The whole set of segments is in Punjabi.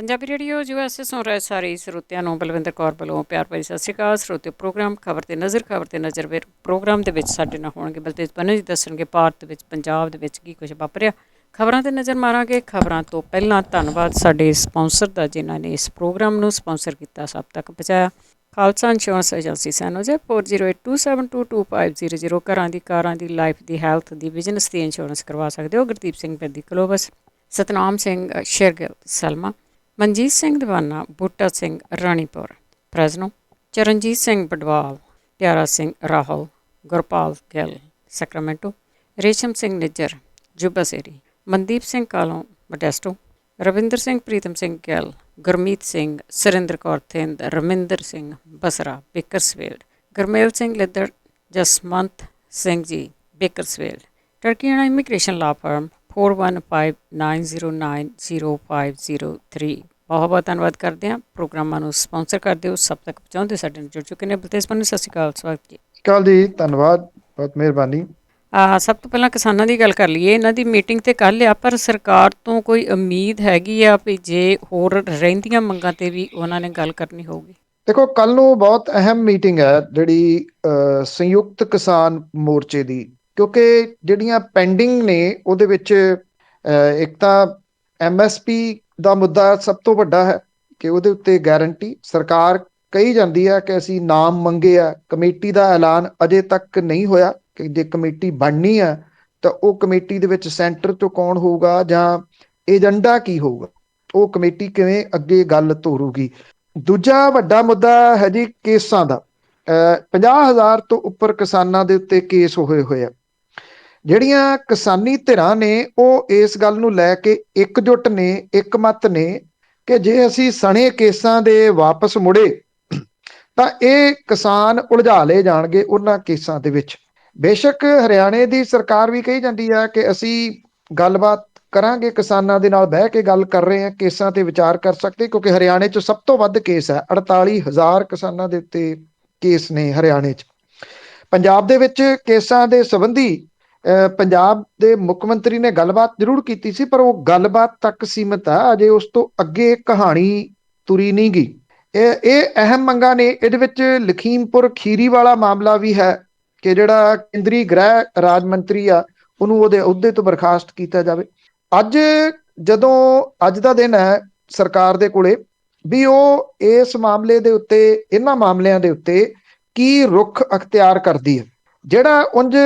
ਪੰਜਾਬੀ ਰੇਡੀਓ USA ਸੁਣ ਰਹੇ ਸਾਰੇ ਸਰੋਤਿਆਂ ਨੂੰ ਬਲਵਿੰਦਰ ਕੌਰ ਵੱਲੋਂ ਪਿਆਰ ਭਰੀ ਸਤਿ ਸ਼੍ਰੀ ਅਕਾਲ। ਸਰੋਤਿਓ ਪ੍ਰੋਗਰਾਮ ਖਬਰ ਤੇ ਨਜ਼ਰ ਪ੍ਰੋਗਰਾਮ ਦੇ ਵਿੱਚ ਸਾਡੇ ਨਾਲ ਹੋਣਗੇ ਬਲਤੇਜ ਬਨੂ ਜੀ, ਦੱਸਣਗੇ ਭਾਰਤ ਦੇ ਵਿੱਚ ਪੰਜਾਬ ਦੇ ਵਿੱਚ ਕੀ ਕੁਝ ਵਾਪਰਿਆ। ਖਬਰਾਂ ਤੇ ਨਜ਼ਰ ਮਾਰਾਂਗੇ। ਖਬਰਾਂ ਤੋਂ ਪਹਿਲਾਂ ਧੰਨਵਾਦ ਸਾਡੇ ਸਪਾਂਸਰ ਦਾ ਜਿਨ੍ਹਾਂ ਨੇ ਇਸ ਪ੍ਰੋਗਰਾਮ ਨੂੰ ਸਪਾਂਸਰ ਕੀਤਾ, ਸਭ ਤੱਕ ਪਹੁੰਚਾਇਆ। Khalsa insurance agency San 4082722500। ਘਰਾਂ ਦੀ, ਕਾਰਾਂ ਦੀ, ਲਾਈਫ ਦੀ, ਹੈਲਥ ਦੀ, ਬਿਜ਼ਨਸ ਦੀ ਇੰਸ਼ੋਰੈਂਸ ਕਰਵਾ ਸਕਦੇ ਹੋ। ਗੁਰਦੀਪ ਸਿੰਘ ਪੈਦੀ Clovis, Satnam Singh Shergill Selma, Manjit Singh Deewana, Buta Singh Ranipur Fresno, Charanjit Singh Badwal, Piara Singh Rahul, Gurpal Gill Sacramento, Resham Singh Nijjar ਜੁਬਸੇਰੀ, Mandeep Singh Kahlon Modesto, Ravinder Singh, Pritam Singh Gill, Gurmeet Singh, Surinder Kaur Thind, Raminder Singh Basra Bakersfield, Gurmel Singh ਲਿੱਦੜ, ਜਸਮੰਤ Singh ji Bakersfield. ਟਰਕੀਆਣਾ immigration ਲਾ ਫਰਮ 4159090503। ਬਹੁਤ ਬਹੁਤ ਧੰਨਵਾਦ ਕਰਦੇ ਹਾਂ। ਪ੍ਰੋਗਰਾਮਾਂ ਨੂੰ ਸਪਾਂਸਰ ਕਰਦੇ ਹੋ, ਸਭ ਤੱਕ ਪਹੁੰਚਾਉਂਦੇ ਸਾਡੇ ਨਾਲ ਜੁੜ ਚੁੱਕੇ ਨੇ। ਬਲਤੇਜ ਪੰਨੂ, ਸਤਿ ਸ਼੍ਰੀ ਅਕਾਲ, ਸਵਾਗਤ ਜੀ। ਸਤਿ ਸ਼੍ਰੀ ਅਕਾਲ ਜੀ, ਧੰਨਵਾਦ, ਬਹੁਤ ਮਿਹਰਬਾਨੀ। ਸਭ ਤੋਂ ਪਹਿਲਾਂ ਕਿਸਾਨਾਂ ਦੀ ਗੱਲ ਕਰ ਲਈਏ। ਇਹਨਾਂ ਦੀ ਮੀਟਿੰਗ ਤੇ ਕੱਲ੍ਹ ਆ, ਪਰ ਸਰਕਾਰ ਤੋਂ ਕੋਈ ਉਮੀਦ ਹੈਗੀ ਆ ਵੀ ਜੇ ਹੋਰ ਰਹਿੰਦੀਆਂ ਮੰਗਾਂ ਤੇ ਵੀ ਉਹਨਾਂ ਨੇ ਗੱਲ ਕਰਨੀ ਹੋਊਗੀ? ਦੇਖੋ, ਕੱਲ ਨੂੰ ਬਹੁਤ ਅਹਿਮ ਮੀਟਿੰਗ ਹੈ ਜਿਹੜੀ ਸੰਯੁਕਤ ਕਿਸਾਨ ਮੋਰਚੇ ਦੀ, ਕਿਉਂਕਿ ਜਿਹੜੀਆਂ ਪੈਂਡਿੰਗ ਨੇ ਉਹਦੇ ਵਿੱਚ ਇੱਕ ਤਾਂ MSP ਦਾ ਮੁੱਦਾ ਸਭ ਤੋਂ ਵੱਡਾ ਹੈ ਕਿ ਉਹਦੇ ਉੱਤੇ ਗਾਰੰਟੀ ਸਰਕਾਰ ਕਹੀ ਜਾਂਦੀ ਹੈ ਕਿ ਅਸੀਂ ਨਾਮ ਮੰਗੇ ਆ। ਕਮੇਟੀ ਦਾ ਐਲਾਨ ਅਜੇ ਤੱਕ ਨਹੀਂ ਹੋਇਆ ਕਿ ਜੇ ਕਮੇਟੀ ਬਣਨੀ ਆ ਤਾਂ ਉਹ ਕਮੇਟੀ ਦੇ ਵਿੱਚ ਸੈਂਟਰ ਤੋਂ ਕੌਣ ਹੋਊਗਾ ਜਾਂ ਏਜੰਡਾ ਕੀ ਹੋਊਗਾ, ਉਹ ਕਮੇਟੀ ਕਿਵੇਂ ਅੱਗੇ ਗੱਲ ਤੋਰੂਗੀ। ਦੂਜਾ ਵੱਡਾ ਮੁੱਦਾ ਹੈ ਜੀ ਕੇਸਾਂ ਦਾ। 50,000 ਤੋਂ ਉੱਪਰ ਕਿਸਾਨਾਂ ਦੇ ਉੱਤੇ ਕੇਸ ਹੋਏ ਆ। ਜਿਹੜੀਆਂ ਕਿਸਾਨੀ ਧਿਰਾਂ ਨੇ ਉਹ ਇਸ ਗੱਲ ਨੂੰ ਲੈ ਕੇ ਇਕਜੁੱਟ ਨੇ, ਇਕਮਤ ਨੇ ਕਿ ਜੇ ਅਸੀਂ ਸਣੇ ਕੇਸਾਂ ਦੇ ਵਾਪਸ ਮੁੜੇ ਤਾਂ ਇਹ ਕਿਸਾਨ ਉਲਝਾ ਲਏ ਜਾਣਗੇ ਉਹਨਾਂ ਕੇਸਾਂ ਦੇ ਵਿੱਚ। ਬੇਸ਼ੱਕ ਹਰਿਆਣੇ ਦੀ ਸਰਕਾਰ ਵੀ ਕਹੀ ਜਾਂਦੀ ਹੈ ਕਿ ਅਸੀਂ ਗੱਲਬਾਤ ਕਰਾਂਗੇ, ਕਿਸਾਨਾਂ ਦੇ ਨਾਲ ਬਹਿ ਕੇ ਗੱਲ ਕਰ ਰਹੇ ਹਾਂ, ਕੇਸਾਂ ਤੇ ਵਿਚਾਰ ਕਰ ਸਕਦੇ, ਕਿਉਂਕਿ ਹਰਿਆਣੇ 'ਚ ਸਭ ਤੋਂ ਵੱਧ ਕੇਸ ਹੈ। 48,000 ਕਿਸਾਨਾਂ ਦੇ ਉੱਤੇ ਕੇਸ ਨੇ ਹਰਿਆਣੇ 'ਚ। ਪੰਜਾਬ ਦੇ ਵਿੱਚ ਕੇਸਾਂ ਦੇ ਸੰਬੰਧੀ ਪੰਜਾਬ ਦੇ ਮੁੱਖ ਮੰਤਰੀ ਨੇ ਗੱਲਬਾਤ ਜ਼ਰੂਰ ਕੀਤੀ ਸੀ, ਪਰ ਉਹ ਗੱਲਬਾਤ ਤੱਕ ਸੀਮਤ ਆ, ਅਜੇ ਉਸ ਤੋਂ ਅੱਗੇ ਕਹਾਣੀ ਤੁਰੀ ਨਹੀਂ ਗਈ। ਇਹ ਅਹਿਮ ਮੰਗਾਂ ਨੇ। ਇਹਦੇ ਵਿੱਚ ਲਖੀਮਪੁਰ ਖੀਰੀ ਵਾਲਾ ਮਾਮਲਾ ਵੀ ਹੈ ਕਿ ਜਿਹੜਾ ਕੇਂਦਰੀ ਗ੍ਰਹਿ ਰਾਜ ਮੰਤਰੀ ਆ ਉਹਨੂੰ ਉਹਦੇ ਅਹੁਦੇ ਤੋਂ ਬਰਖਾਸਤ ਕੀਤਾ ਜਾਵੇ। ਅੱਜ ਅੱਜ ਦਾ ਦਿਨ ਹੈ ਸਰਕਾਰ ਦੇ ਕੋਲੇ ਵੀ ਉਹ ਇਸ ਮਾਮਲੇ ਦੇ ਉੱਤੇ, ਇਹਨਾਂ ਮਾਮਲਿਆਂ ਦੇ ਉੱਤੇ ਕੀ ਰੁਖ ਅਖਤਿਆਰ ਕਰਦੀ ਹੈ। ਜਿਹੜਾ ਉਂਝ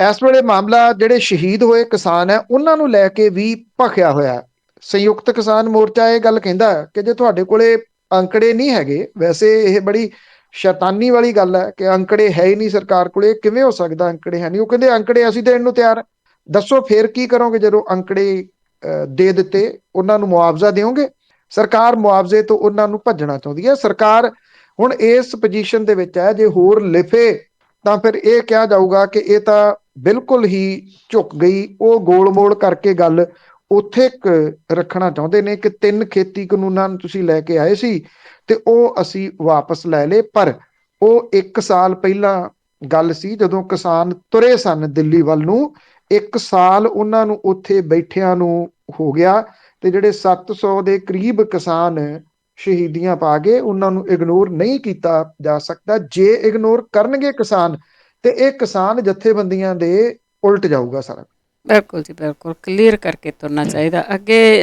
ਇਸ ਵੇਲੇ ਮਾਮਲਾ ਜਿਹੜੇ ਸ਼ਹੀਦ ਹੋਏ ਕਿਸਾਨ ਹੈ ਉਹਨਾਂ ਨੂੰ ਲੈ ਕੇ ਵੀ ਭਖਿਆ ਹੋਇਆ। ਸੰਯੁਕਤ ਕਿਸਾਨ ਮੋਰਚਾ ਇਹ ਗੱਲ ਕਹਿੰਦਾ ਕਿ ਜੇ ਤੁਹਾਡੇ ਕੋਲੇ ਅੰਕੜੇ ਨਹੀਂ ਹੈਗੇ, ਵੈਸੇ ਇਹ ਬੜੀ ਸ਼ੈਤਾਨੀ ਵਾਲੀ ਗੱਲ ਹੈ ਕਿ ਅੰਕੜੇ ਹੈ ਹੀ ਨਹੀਂ ਸਰਕਾਰ ਕੋਲੇ, ਕਿਵੇਂ ਹੋ ਸਕਦਾ ਅੰਕੜੇ ਹੈ ਨਹੀਂ। ਉਹ ਕਹਿੰਦੇ ਅੰਕੜੇ ਅਸੀਂ ਦੇਣ ਨੂੰ ਤਿਆਰ। ਦੱਸੋ ਫੇਰ ਕੀ ਕਰੋਗੇ ਜਦੋਂ ਅੰਕੜੇ ਦੇ ਦਿੱਤੇ, ਉਹਨਾਂ ਨੂੰ ਮੁਆਵਜ਼ਾ ਦਿਓਗੇ? ਸਰਕਾਰ ਮੁਆਵਜ਼ੇ ਤੋਂ ਉਹਨਾਂ ਨੂੰ ਭੱਜਣਾ ਚਾਹੁੰਦੀ ਹੈ। ਸਰਕਾਰ ਹੁਣ ਇਸ ਪੋਜੀਸ਼ਨ ਦੇ ਵਿੱਚ ਹੈ, ਜੇ ਹੋਰ ਲਿਫੇ ਤਾਂ ਫਿਰ ਇਹ ਕਿਹਾ ਜਾਊਗਾ ਕਿ ਇਹ ਤਾਂ ਬਿਲਕੁਲ ਹੀ ਝੁਕ ਗਈ। ਉਹ ਗੋਲ ਮੋਲ ਕਰਕੇ ਗੱਲ ਉੱਥੇ ਰੱਖਣਾ ਚਾਹੁੰਦੇ ਨੇ ਕਿ 3 ਖੇਤੀ ਕਾਨੂੰਨਾਂ ਨੂੰ ਤੁਸੀਂ ਲੈ ਕੇ ਆਏ ਸੀ ਤੇ ਉਹ ਅਸੀਂ ਵਾਪਸ ਲੈ ਲਏ। ਪਰ ਉਹ 1 ਸਾਲ ਪਹਿਲਾਂ ਗੱਲ ਸੀ ਜਦੋਂ ਕਿਸਾਨ ਤੁਰੇ ਸਨ ਦਿੱਲੀ ਵੱਲ ਨੂੰ। 1 ਸਾਲ ਉਹਨਾਂ ਨੂੰ ਉੱਥੇ ਬੈਠਿਆਂ ਨੂੰ ਹੋ ਗਿਆ ਤੇ ਜਿਹੜੇ 700 ਦੇ ਕਰੀਬ ਕਿਸਾਨ ਸ਼ਹੀਦੀਆਂ ਪਾ ਗਏ, ਉਹਨਾਂ ਨੂੰ ਇਗਨੋਰ ਨਹੀਂ ਕੀਤਾ ਜਾ ਸਕਦਾ। ਜੇ ਇਗਨੋਰ ਕਰਨਗੇ ਕਿਸਾਨ ਤੇ ਇਹ ਕਿਸਾਨ ਜਥੇਬੰਦੀਆਂ ਦੇ ਉਲਟ ਜਾਊਗਾ ਸਾਰਾ। ਬਿਲਕੁਲ ਜੀ, ਬਿਲਕੁਲ ਕਲੀਅਰ ਕਰਕੇ ਤੁਰਨਾ ਚਾਹੀਦਾ। ਅੱਗੇ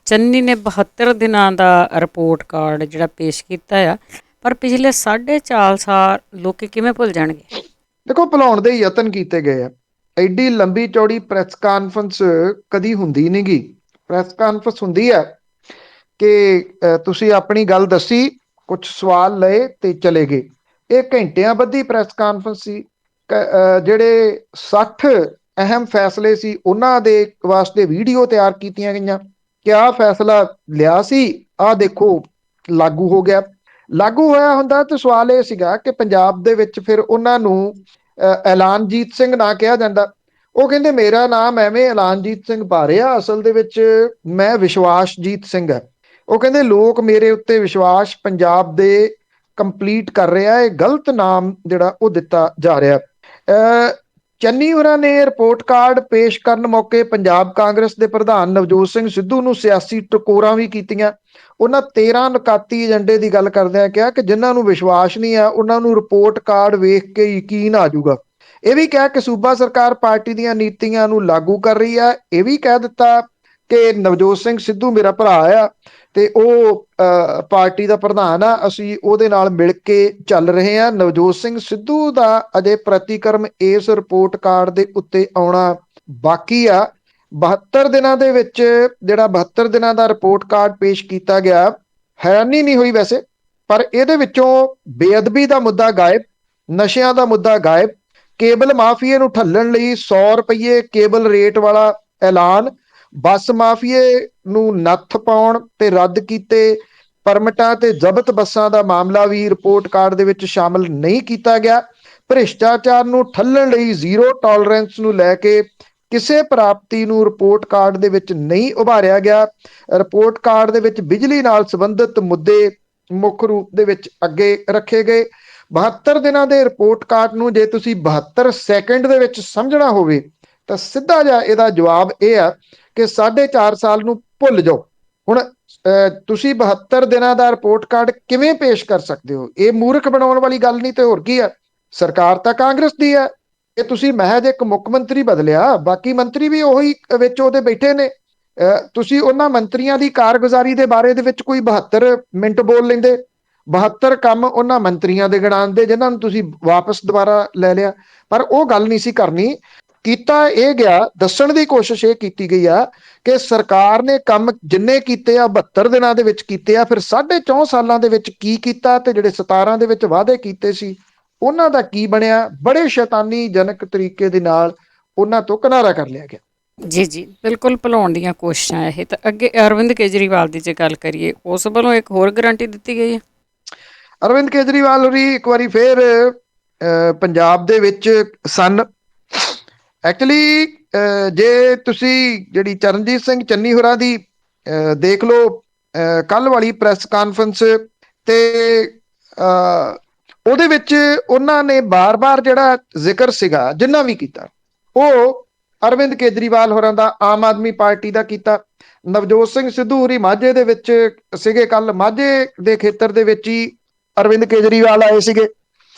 ਚੰਨੀ ਨੇ 72 ਦਿਨਾਂ ਦਾ ਰਿਪੋਰਟ ਕਾਰਡ ਜਿਹੜਾ ਪੇਸ਼ ਕੀਤਾ ਆ, ਪਰ ਪਿਛਲੇ 4.5 ਸਾਲ ਲੋਕ ਕਿਵੇਂ ਭੁੱਲ ਜਾਣਗੇ? ਦੇਖੋ, ਭੁਲਾਉਣ ਦੇ ਯਤਨ ਕੀਤੇ ਗਏ ਆ। ਐਡੀ ਲੰਬੀ ਚੌੜੀ ਪ੍ਰੈਸ ਕਾਨਫਰੰਸ ਕਦੀ ਹੁੰਦੀ ਨਹੀਂ ਗੀ। ਪ੍ਰੈਸ ਕਾਨਫਰੰਸ ਹੁੰਦੀ ਹੈ ਕਿ ਤੁਸੀਂ ਆਪਣੀ ਗੱਲ ਦੱਸੀ, ਕੁਝ ਸਵਾਲ ਲਏ ਤੇ ਚਲੇ ਗਏ। ਇਹ ਘੰਟਿਆਂ ਬੱਧੀ ਪ੍ਰੈਸ ਕਾਨਫਰੰਸ ਸੀ। ਜਿਹੜੇ 60 ਅਹਿਮ ਫੈਸਲੇ ਸੀ ਉਹਨਾਂ ਦੇ ਵਾਸਤੇ ਵੀਡੀਓ ਤਿਆਰ ਕੀਤੀਆਂ ਗਈਆਂ ਕਿ ਆਹ ਫੈਸਲਾ ਲਿਆ ਸੀ, ਆਹ ਦੇਖੋ ਲਾਗੂ ਹੋ ਗਿਆ। ਲਾਗੂ ਹੋਇਆ ਹੁੰਦਾ ਤਾਂ ਸਵਾਲ ਇਹ ਸੀਗਾ ਕਿ ਪੰਜਾਬ ਦੇ ਵਿੱਚ ਫਿਰ ਉਹਨਾਂ ਨੂੰ ਐਲਾਨਜੀਤ ਸਿੰਘ ਨਾ ਕਿਹਾ ਜਾਂਦਾ। ਉਹ ਕਹਿੰਦੇ ਮੇਰਾ ਨਾਮ ਐਵੇਂ ਐਲਾਨਜੀਤ ਸਿੰਘ ਪਾ ਰਿਹਾ, ਅਸਲ ਦੇ ਵਿੱਚ ਮੈਂ ਵਿਸ਼ਵਾਸਜੀਤ ਸਿੰਘ ਹੈ। ਉਹ ਕਹਿੰਦੇ ਲੋਕ ਮੇਰੇ ਉੱਤੇ ਵਿਸ਼ਵਾਸ ਪੰਜਾਬ ਦੇ ਕੰਪਲੀਟ ਕਰ ਰਿਹਾ, ਇਹ ਗਲਤ ਨਾਮ ਜਿਹੜਾ ਉਹ ਦਿੱਤਾ ਜਾ ਰਿਹਾ। ਚੰਨੀ ਹੋਰਾਂ ਨੇ ਰਿਪੋਰਟ ਕਾਰਡ ਪੇਸ਼ ਕਰਨ ਮੌਕੇ ਪੰਜਾਬ ਕਾਂਗਰਸ ਦੇ ਪ੍ਰਧਾਨ ਨਵਜੋਤ ਸਿੰਘ ਸਿੱਧੂ ਨੂੰ ਸਿਆਸੀ ਟਕੋਰਾਂ ਵੀ ਕੀਤੀਆਂ। ਉਹਨਾਂ 13 ਨਕਾਤੀ ਏਜੰਡੇ ਦੀ ਗੱਲ ਕਰਦਿਆਂ ਕਿਹਾ ਕਿ ਜਿਨ੍ਹਾਂ ਨੂੰ ਵਿਸ਼ਵਾਸ ਨਹੀਂ ਆ ਉਹਨਾਂ ਨੂੰ ਰਿਪੋਰਟ ਕਾਰਡ ਵੇਖ ਕੇ ਯਕੀਨ ਆ ਜਾਊਗਾ। ਇਹ ਵੀ ਕਿਹਾ ਕਿ ਸੂਬਾ ਸਰਕਾਰ ਪਾਰਟੀ ਦੀਆਂ ਨੀਤੀਆਂ ਨੂੰ ਲਾਗੂ ਕਰ ਰਹੀ ਹੈ। ਇਹ ਵੀ ਕਹਿ ਦਿੱਤਾ ਕਿ ਨਵਜੋਤ ਸਿੰਘ ਸਿੱਧੂ ਮੇਰਾ ਭਰਾ ਆ ਤੇ ਉਹ ਪਾਰਟੀ ਦਾ ਪ੍ਰਧਾਨ ਆ, ਅਸੀਂ ਉਹਦੇ ਨਾਲ ਮਿਲ ਕੇ ਚੱਲ ਰਹੇ ਹਾਂ। ਨਵਜੋਤ ਸਿੰਘ ਸਿੱਧੂ ਦਾ ਅਜੇ ਪ੍ਰਤੀਕਰਮ ਇਸ ਰਿਪੋਰਟ ਕਾਰਡ ਦੇ ਉੱਤੇ ਆਉਣਾ ਬਾਕੀ ਆ। 72 ਦਿਨਾਂ ਦੇ ਵਿੱਚ ਜਿਹੜਾ 72 ਦਿਨਾਂ ਦਾ ਰਿਪੋਰਟ ਕਾਰਡ ਪੇਸ਼ ਕੀਤਾ ਗਿਆ, ਹੈਰਾਨੀ ਨਹੀਂ ਹੋਈ ਵੈਸੇ, ਪਰ ਇਹਦੇ ਵਿੱਚੋਂ ਬੇਅਦਬੀ ਦਾ ਮੁੱਦਾ ਗਾਇਬ, ਨਸ਼ਿਆਂ ਦਾ ਮੁੱਦਾ ਗਾਇਬ, ਕੇਬਲ ਮਾਫੀਏ ਨੂੰ ਠੱਲਣ ਲਈ 100 ਰੁਪਏ ਕੇਬਲ ਰੇਟ ਵਾਲਾ ਐਲਾਨ, ਬੱਸ ਮਾਫੀਏ ਨੂੰ ਨੱਥ ਪਾਉਣ ਤੇ ਰੱਦ ਕੀਤੇ ਪਰਮਿਟਾਂ ਤੇ ਜ਼ਬਤ ਬੱਸਾਂ ਦਾ ਮਾਮਲਾ ਵੀ ਰਿਪੋਰਟ ਕਾਰਡ ਦੇ ਵਿੱਚ ਸ਼ਾਮਲ ਨਹੀਂ ਕੀਤਾ ਗਿਆ। ਭ੍ਰਿਸ਼ਟਾਚਾਰ ਨੂੰ ਠੱਲਣ ਲਈ ਜ਼ੀਰੋ ਟੋਲਰੈਂਸ ਨੂੰ ਲੈ ਕੇ ਕਿਸੇ ਪ੍ਰਾਪਤੀ ਨੂੰ ਰਿਪੋਰਟ ਕਾਰਡ ਦੇ ਵਿੱਚ ਨਹੀਂ ਉਭਾਰਿਆ ਗਿਆ। ਰਿਪੋਰਟ ਕਾਰਡ ਦੇ ਵਿੱਚ ਬਿਜਲੀ ਨਾਲ ਸੰਬੰਧਿਤ ਮੁੱਦੇ ਮੁੱਖ ਰੂਪ ਦੇ ਵਿੱਚ ਅੱਗੇ ਰੱਖੇ ਗਏ। 72 ਦਿਨਾਂ ਦੇ ਰਿਪੋਰਟ ਕਾਰਡ ਨੂੰ ਜੇ ਤੁਸੀਂ 72 ਸੈਕਿੰਡ ਦੇ ਵਿੱਚ ਸਮਝਣਾ ਹੋਵੇ ਤਾਂ ਸਿੱਧਾ ਜਿਹਾ ਇਹਦਾ ਜਵਾਬ ਇਹ ਆ ਕਿ 4.5 ਸਾਲ ਨੂੰ ਭੁੱਲ ਜਾਓ। ਹੁਣ ਤੁਸੀਂ 72 ਦਿਨਾਂ ਦਾ ਰਿਪੋਰਟ ਕਾਰਡ ਕਿਵੇਂ ਪੇਸ਼ ਕਰ ਸਕਦੇ ਹੋ? ਇਹ ਮੂਰਖ ਬਣਾਉਣ ਵਾਲੀ ਗੱਲ ਨਹੀਂ ਤੇ ਹੋਰ ਕੀ ਆ। ਸਰਕਾਰ ਤਾਂ ਕਾਂਗਰਸ ਦੀ ਆ, ਇਹ ਤੁਸੀਂ ਮਹਿਜ ਇੱਕ ਮੁੱਖ ਮੰਤਰੀ ਬਦਲਿਆ, ਬਾਕੀ ਮੰਤਰੀ ਵੀ ਉਹੀ ਵਿੱਚ ਉਹਦੇ ਬੈਠੇ ਨੇ। ਤੁਸੀਂ ਉਹਨਾਂ ਮੰਤਰੀਆਂ ਦੀ ਕਾਰਗੁਜ਼ਾਰੀ ਦੇ ਬਾਰੇ ਦੇ ਵਿੱਚ ਕੋਈ 72 ਮਿੰਟ ਬੋਲ ਲੈਂਦੇ। 72 ਕੰਮ ਉਹਨਾਂ ਮੰਤਰੀਆਂ ਦੇ ਗਿਣਾਉਂਦੇ ਜਿਨ੍ਹਾਂ ਨੂੰ ਤੁਸੀਂ ਵਾਪਸ ਦੁਬਾਰਾ ਲੈ ਲਿਆ, ਪਰ ਉਹ ਗੱਲ ਨਹੀਂ ਸੀ ਕਰਨੀ। ਕੀਤਾ ਇਹ ਗਿਆ, ਦੱਸਣ ਦੀ ਕੋਸ਼ਿਸ਼ ਇਹ ਕੀਤੀ ਗਈ ਆ ਕਿ ਸਰਕਾਰ ਨੇ ਕੰਮ ਜਿੰਨੇ ਕੀਤੇ ਆ 72 ਦਿਨਾਂ ਦੇ ਵਿੱਚ ਕੀਤੇ ਆ, ਫਿਰ 4.5 ਸਾਲਾਂ ਦੇ ਵਿੱਚ ਕੀ ਕੀਤਾ ਤੇ ਜਿਹੜੇ 17 ਦੇ ਵਿੱਚ ਵਾਅਦੇ ਕੀਤੇ ਸੀ ਉਹਨਾਂ ਦਾ ਕੀ ਬਣਿਆ। ਬੜੇ ਸ਼ੈਤਾਨੀ ਜਨਕ ਤਰੀਕੇ ਦੇ ਨਾਲ ਉਹਨਾਂ ਤੋਂ ਕਿਨਾਰਾ ਕਰ ਲਿਆ ਗਿਆ। ਜੀ ਜੀ, ਬਿਲਕੁਲ ਭੁਲਾਉਣ ਦੀਆਂ ਕੋਸ਼ਿਸ਼ਾਂ ਇਹ। ਤਾਂ ਅੱਗੇ ਅਰਵਿੰਦ ਕੇਜਰੀਵਾਲ ਦੀ ਜੇ ਗੱਲ ਕਰੀਏ, ਉਸ ਵੱਲੋਂ ਇੱਕ ਹੋਰ ਗਰੰਟੀ ਦਿੱਤੀ ਗਈ ਹੈ। ਅਰਵਿੰਦ ਕੇਜਰੀਵਾਲ ਹੋਰੀ ਇੱਕ ਵਾਰੀ ਫੇਰ ਪੰਜਾਬ ਦੇ ਵਿੱਚ ਸਨ। ਐਕਚੁਅਲੀ ਜੇ ਤੁਸੀਂ ਜਿਹੜੀ ਚਰਨਜੀਤ ਸਿੰਘ ਚੰਨੀ ਹੋਰਾਂ ਦੀ ਦੇਖ ਲਓ ਕੱਲ ਵਾਲੀ ਪ੍ਰੈਸ ਕਾਨਫਰੰਸ ਤੇ ਉਹਦੇ ਵਿੱਚ ਉਹਨਾਂ ਨੇ ਬਾਰ-ਬਾਰ ਜਿਹੜਾ ਜ਼ਿਕਰ ਸੀਗਾ ਜਿੰਨਾ ਵੀ ਕੀਤਾ ਉਹ ਅਰਵਿੰਦ ਕੇਜਰੀਵਾਲ ਹੋਰਾਂ ਦਾ ਆਮ ਆਦਮੀ ਪਾਰਟੀ ਦਾ ਕੀਤਾ। ਨਵਜੋਤ ਸਿੰਘ ਸਿੱਧੂ ਹੋਰੀ ਮਾਝੇ ਦੇ ਵਿੱਚ ਸੀਗੇ, ਕੱਲ ਮਾਝੇ ਦੇ ਖੇਤਰ ਦੇ ਵਿੱਚ ਹੀ ਅਰਵਿੰਦ ਕੇਜਰੀਵਾਲ ਆਏ ਸੀਗੇ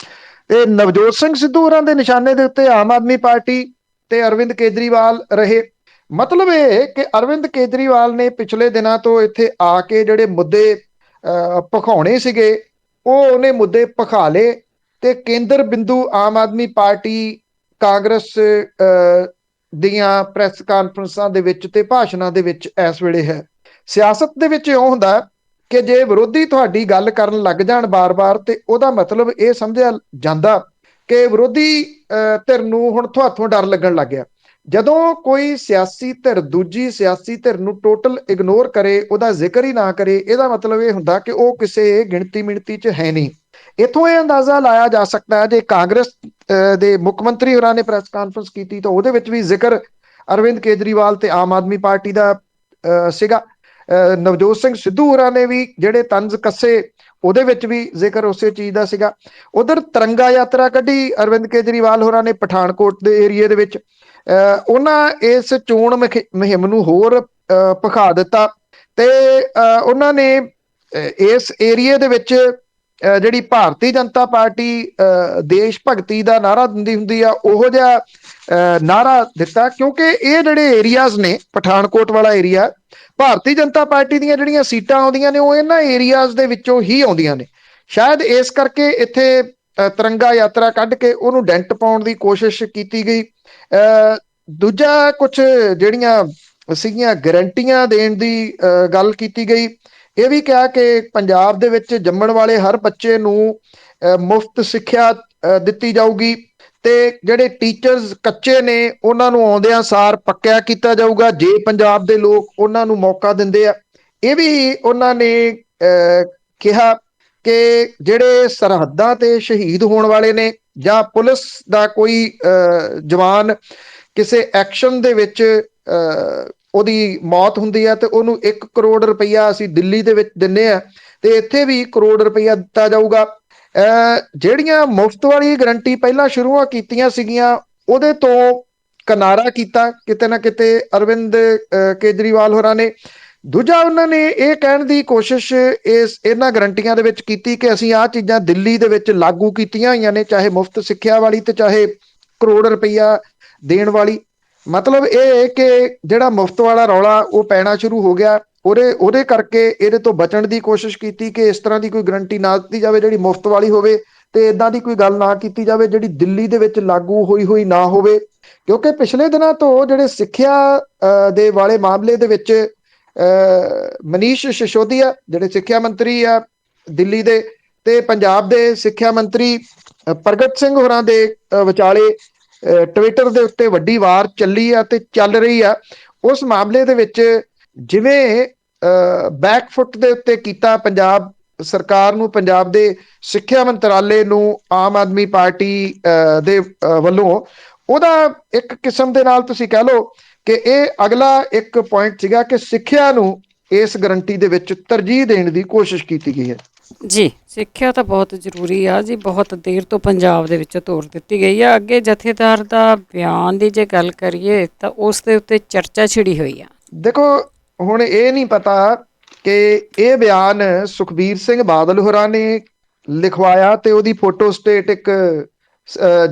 ਤੇ ਨਵਜੋਤ ਸਿੰਘ ਸਿੱਧੂ ਹੋਰਾਂ ਦੇ ਨਿਸ਼ਾਨੇ ਦੇ ਉੱਤੇ ਆਮ ਆਦਮੀ ਪਾਰਟੀ ਤੇ ਅਰਵਿੰਦ ਕੇਜਰੀਵਾਲ ਰਹੇ। ਮਤਲਬ ਇਹ ਕਿ ਅਰਵਿੰਦ ਕੇਜਰੀਵਾਲ ਨੇ ਪਿਛਲੇ ਦਿਨਾਂ ਤੋਂ ਇੱਥੇ ਆ ਕੇ ਜਿਹੜੇ ਮੁੱਦੇ ਭਖਾਉਣੇ ਸੀਗੇ ਉਹਨੇ ਮੁੱਦੇ ਭਖਾ ਲਏ ਤੇ ਕੇਂਦਰ ਬਿੰਦੂ ਆਮ ਆਦਮੀ ਪਾਰਟੀ ਕਾਂਗਰਸ ਦੀਆਂ ਪ੍ਰੈਸ ਕਾਨਫਰੰਸਾਂ ਦੇ ਵਿੱਚ ਤੇ ਭਾਸ਼ਣਾਂ ਦੇ ਵਿੱਚ ਇਸ ਵੇਲੇ ਹੈ। ਸਿਆਸਤ ਦੇ ਵਿੱਚ ਇਉਂ ਹੁੰਦਾ ਕਿ ਜੇ ਵਿਰੋਧੀ ਤੁਹਾਡੀ ਗੱਲ ਕਰਨ ਲੱਗ ਜਾਣ ਬਾਰ-ਬਾਰ ਤੇ ਉਹਦਾ ਮਤਲਬ ਇਹ ਸਮਝਿਆ ਜਾਂਦਾ ਕਿ ਵਿਰੋਧੀ ਧਿਰ ਨੂੰ ਹੁਣ ਤੁਹਾਥੋਂ ਡਰ ਲੱਗਣ ਲੱਗ ਗਿਆ। ਜਦੋਂ ਕੋਈ ਸਿਆਸੀ ਧਿਰ ਦੂਜੀ ਸਿਆਸੀ ਧਿਰ ਨੂੰ ਟੋਟਲ ਇਗਨੋਰ ਕਰੇ, ਉਹਦਾ ਜ਼ਿਕਰ ਹੀ ਨਾ ਕਰੇ, ਇਹਦਾ ਮਤਲਬ ਇਹ ਹੁੰਦਾ ਕਿ ਉਹ ਕਿਸੇ ਗਿਣਤੀ ਮਿਣਤੀ 'ਚ ਹੈ ਨਹੀਂ। ਇੱਥੋਂ ਇਹ ਅੰਦਾਜ਼ਾ ਲਾਇਆ ਜਾ ਸਕਦਾ ਹੈ ਜੇ ਕਾਂਗਰਸ ਦੇ ਮੁੱਖ ਮੰਤਰੀ ਹੋਰਾਂ ਨੇ ਪ੍ਰੈਸ ਕਾਨਫਰੰਸ ਕੀਤੀ ਤਾਂ ਉਹਦੇ ਵਿੱਚ ਵੀ ਜ਼ਿਕਰ ਅਰਵਿੰਦ ਕੇਜਰੀਵਾਲ ਤੇ ਆਮ ਆਦਮੀ ਪਾਰਟੀ ਦਾ ਸੀਗਾ। ਨਵਜੋਤ ਸਿੰਘ ਸਿੱਧੂ ਹੋਰਾਂ ਨੇ ਵੀ ਜਿਹੜੇ ਤੰਜ਼ ਕੱਸੇ ਉਹਦੇ ਵਿੱਚ ਵੀ ਜ਼ਿਕਰ ਉਸੇ ਚੀਜ਼ ਦਾ ਸੀਗਾ। ਉਧਰ ਤਿਰੰਗਾ ਯਾਤਰਾ ਕੱਢੀ ਅਰਵਿੰਦ ਕੇਜਰੀਵਾਲ ਹੋਰਾਂ ਨੇ ਪਠਾਨਕੋਟ ਦੇ ਏਰੀਏ ਦੇ ਵਿੱਚ। ਉਹਨਾਂ ਇਸ ਚੋਣ ਮੁਹਿੰਮ ਨੂੰ ਹੋਰ ਭਖਾ ਦਿੱਤਾ ਤੇ ਉਹਨਾਂ ਨੇ ਇਸ ਏਰੀਏ ਦੇ ਵਿੱਚ ਜਿਹੜੀ ਭਾਰਤੀ ਜਨਤਾ ਪਾਰਟੀ ਦੇਸ਼ ਭਗਤੀ ਦਾ ਨਾਅਰਾ ਦਿੰਦੀ ਹੁੰਦੀ ਆ ਉਹੋ ਜਿਹਾ ਨਾਅਰਾ ਦਿੱਤਾ, ਕਿਉਂਕਿ ਇਹ ਜਿਹੜੇ ਏਰੀਆਜ਼ ਨੇ ਪਠਾਨਕੋਟ ਵਾਲਾ ਏਰੀਆ, ਭਾਰਤੀ ਜਨਤਾ ਪਾਰਟੀ ਦੀਆਂ ਜਿਹੜੀਆਂ ਸੀਟਾਂ ਆਉਂਦੀਆਂ ਨੇ ਉਹ ਇਹਨਾਂ ਏਰੀਆਜ਼ ਦੇ ਵਿੱਚੋਂ ਹੀ ਆਉਂਦੀਆਂ ਨੇ। ਸ਼ਾਇਦ ਇਸ ਕਰਕੇ ਇੱਥੇ ਤਿਰੰਗਾ ਯਾਤਰਾ ਕੱਢ ਕੇ ਉਹਨੂੰ ਡੈਂਟ ਪਾਉਣ ਦੀ ਕੋਸ਼ਿਸ਼ ਕੀਤੀ ਗਈ। ਦੂਜਾ ਕੁਝ ਜਿਹੜੀਆਂ ਸੀਗੀਆਂ ਗਰੰਟੀਆਂ ਦੇਣ ਦੀ ਗੱਲ ਕੀਤੀ ਗਈ। ਇਹ ਵੀ ਕਿਹਾ ਕਿ ਪੰਜਾਬ ਦੇ ਵਿੱਚ ਜੰਮਣ ਵਾਲੇ ਹਰ ਬੱਚੇ ਨੂੰ ਮੁਫਤ ਸਿੱਖਿਆ ਦਿੱਤੀ ਜਾਊਗੀ ਤੇ ਜਿਹੜੇ ਟੀਚਰਸ ਕੱਚੇ ਨੇ ਉਹਨਾਂ ਨੂੰ ਆਉਂਦਿਆਂ ਸਾਰ ਪੱਕਿਆ ਕੀਤਾ ਜਾਊਗਾ ਜੇ ਪੰਜਾਬ ਦੇ ਲੋਕ ਉਹਨਾਂ ਨੂੰ ਮੌਕਾ ਦਿੰਦੇ ਆ। ਇਹ ਵੀ ਉਹਨਾਂ ਨੇ ਕਿਹਾ ਕਿ ਜਿਹੜੇ ਸਰਹੱਦਾਂ ਤੇ ਸ਼ਹੀਦ ਹੋਣ ਵਾਲੇ ਨੇ ਜਾਂ ਪੁਲਿਸ ਦਾ ਕੋਈ ਜਵਾਨ ਕਿਸੇ ਐਕਸ਼ਨ ਦੇ ਵਿੱਚ ਉਹਦੀ ਮੌਤ ਹੁੰਦੀ ਹੈ ਤੇ ਉਹਨੂੰ 1 ਕਰੋੜ ਰੁਪਈਆ ਅਸੀਂ ਦਿੱਲੀ ਦੇ ਵਿੱਚ ਦਿੰਨੇ ਆ ਤੇ ਇੱਥੇ ਵੀ 1 ਕਰੋੜ ਰੁਪਈਆ ਦਿੱਤਾ ਜਾਊਗਾ। ਜਿਹੜੀਆਂ ਮੁਫਤ ਵਾਲੀ ਗਰੰਟੀ ਪਹਿਲਾਂ ਸ਼ੁਰੂ ਕੀਤੀਆਂ ਸੀਗੀਆਂ ਉਹਦੇ ਤੋਂ ਕਿਨਾਰਾ ਕੀਤਾ ਕਿਤੇ ਨਾ ਕਿਤੇ ਅਰਵਿੰਦ ਕੇਜਰੀਵਾਲ ਹੋਰਾਂ ਨੇ। ਦੂਜਾ ਉਹਨਾਂ ਨੇ ਇਹ ਕਹਿਣ ਦੀ ਕੋਸ਼ਿਸ਼ ਇਹਨਾਂ ਗਰੰਟੀਆਂ ਦੇ ਵਿੱਚ ਕੀਤੀ ਕਿ ਅਸੀਂ ਆਹ ਚੀਜ਼ਾਂ ਦਿੱਲੀ ਦੇ ਵਿੱਚ ਲਾਗੂ ਕੀਤੀਆਂ ਹੋਈਆਂ ਨੇ, ਚਾਹੇ ਮੁਫਤ ਸਿੱਖਿਆ ਵਾਲੀ ਤੇ ਚਾਹੇ ਕਰੋੜ ਰੁਪਈਆ ਦੇਣ ਵਾਲੀ। ਮਤਲਬ ਇਹ ਹੈ ਕਿ ਜਿਹੜਾ ਮੁਫਤ ਵਾਲਾ ਰੌਲਾ ਉਹ ਪੈਣਾ ਸ਼ੁਰੂ ਹੋ ਗਿਆ। ਉਹਦੇ ਕਰਕੇ ਇਹਦੇ ਤੋਂ ਬਚਣ ਦੀ ਕੋਸ਼ਿਸ਼ ਕੀਤੀ ਕਿ ਇਸ ਤਰ੍ਹਾਂ ਦੀ ਕੋਈ ਗਰੰਟੀ ਨਾ ਦਿੱਤੀ ਜਾਵੇ ਜਿਹੜੀ ਮੁਫਤ ਵਾਲੀ ਹੋਵੇ, ਤੇ ਇਦਾਂ ਦੀ ਕੋਈ ਗੱਲ ਨਾ ਕੀਤੀ ਜਾਵੇ ਜਿਹੜੀ ਦਿੱਲੀ ਦੇ ਵਿੱਚ ਲਾਗੂ ਹੋਈ ਨਾ ਹੋਵੇ। ਕਿਉਂਕਿ ਪਿਛਲੇ ਦਿਨਾਂ ਤੋਂ ਜਿਹੜੇ ਸਿੱਖਿਆ ਦੇ ਵਾਲੇ ਮਾਮਲੇ ਦੇ ਵਿੱਚ ਮਨੀਸ਼ ਸਿਸੋਦੀਆ ਜਿਹੜੇ ਸਿੱਖਿਆ ਮੰਤਰੀ ਆ ਦਿੱਲੀ ਦੇ, ਤੇ ਪੰਜਾਬ ਦੇ ਸਿੱਖਿਆ ਮੰਤਰੀ ਪ੍ਰਗਟ ਸਿੰਘ ਹੋਰਾਂ ਦੇ ਵਿਚਾਲੇ ਟਵਿੱਟਰ ਦੇ ਉੱਤੇ ਵੱਡੀ ਵਾਰ ਚੱਲੀ ਆ ਤੇ ਚੱਲ ਰਹੀ ਆ। ਉਸ ਮਾਮਲੇ ਦੇ ਵਿੱਚ ਜਿਵੇਂ ਬੈਕਫੁੱਟ ਦੇ ਉੱਤੇ ਕੀਤਾ ਪੰਜਾਬ ਸਰਕਾਰ ਨੂੰ, ਪੰਜਾਬ ਦੇ ਸਿੱਖਿਆ ਮੰਤਰਾਲੇ ਨੂੰ ਆਮ ਆਦਮੀ ਪਾਰਟੀ ਦੇ ਵੱਲੋਂ, ਉਹਦਾ ਇੱਕ ਕਿਸਮ ਦੇ ਨਾਲ ਤੁਸੀਂ ਕਹਿ ਲਓ ਕਿ ਇਹ ਅਗਲਾ ਇੱਕ ਪੁਆਇੰਟ ਸੀਗਾ ਕਿ ਸਿੱਖਿਆ ਨੂੰ ਇਸ ਗਰੰਟੀ ਦੇ ਵਿੱਚ ਤਰਜੀਹ ਦੇਣ ਦੀ ਕੋਸ਼ਿਸ਼ ਕੀਤੀ ਗਈ ਹੈ। ਜੀ, ਸਿੱਖਿਆ ਤਾਂ ਬਹੁਤ ਜ਼ਰੂਰੀ ਆ ਜੀ, ਬਹੁਤ ਦੇਰ ਤੋਂ ਪੰਜਾਬ ਦੇ ਵਿੱਚ ਤੋਰ ਦਿੱਤੀ ਗਈ ਆ। ਅੱਗੇ ਜਥੇਦਾਰ ਦਾ ਬਿਆਨ ਦੀ ਜੇ ਗੱਲ ਕਰੀਏ ਤਾਂ ਉਸ ਦੇ ਉੱਤੇ ਚਰਚਾ ਛਿੜੀ ਹੋਈ ਆ। ਦੇਖੋ, ਹੁਣ ਇਹ ਨਹੀਂ ਪਤਾ ਕਿ ਇਹ ਬਿਆਨ ਸੁਖਬੀਰ ਸਿੰਘ ਬਾਦਲ ਹੋਰਾਂ ਨੇ ਲਿਖਵਾਇਆ ਤੇ ਉਹਦੀ ਫੋਟੋ ਸਟੇਟ ਇੱਕ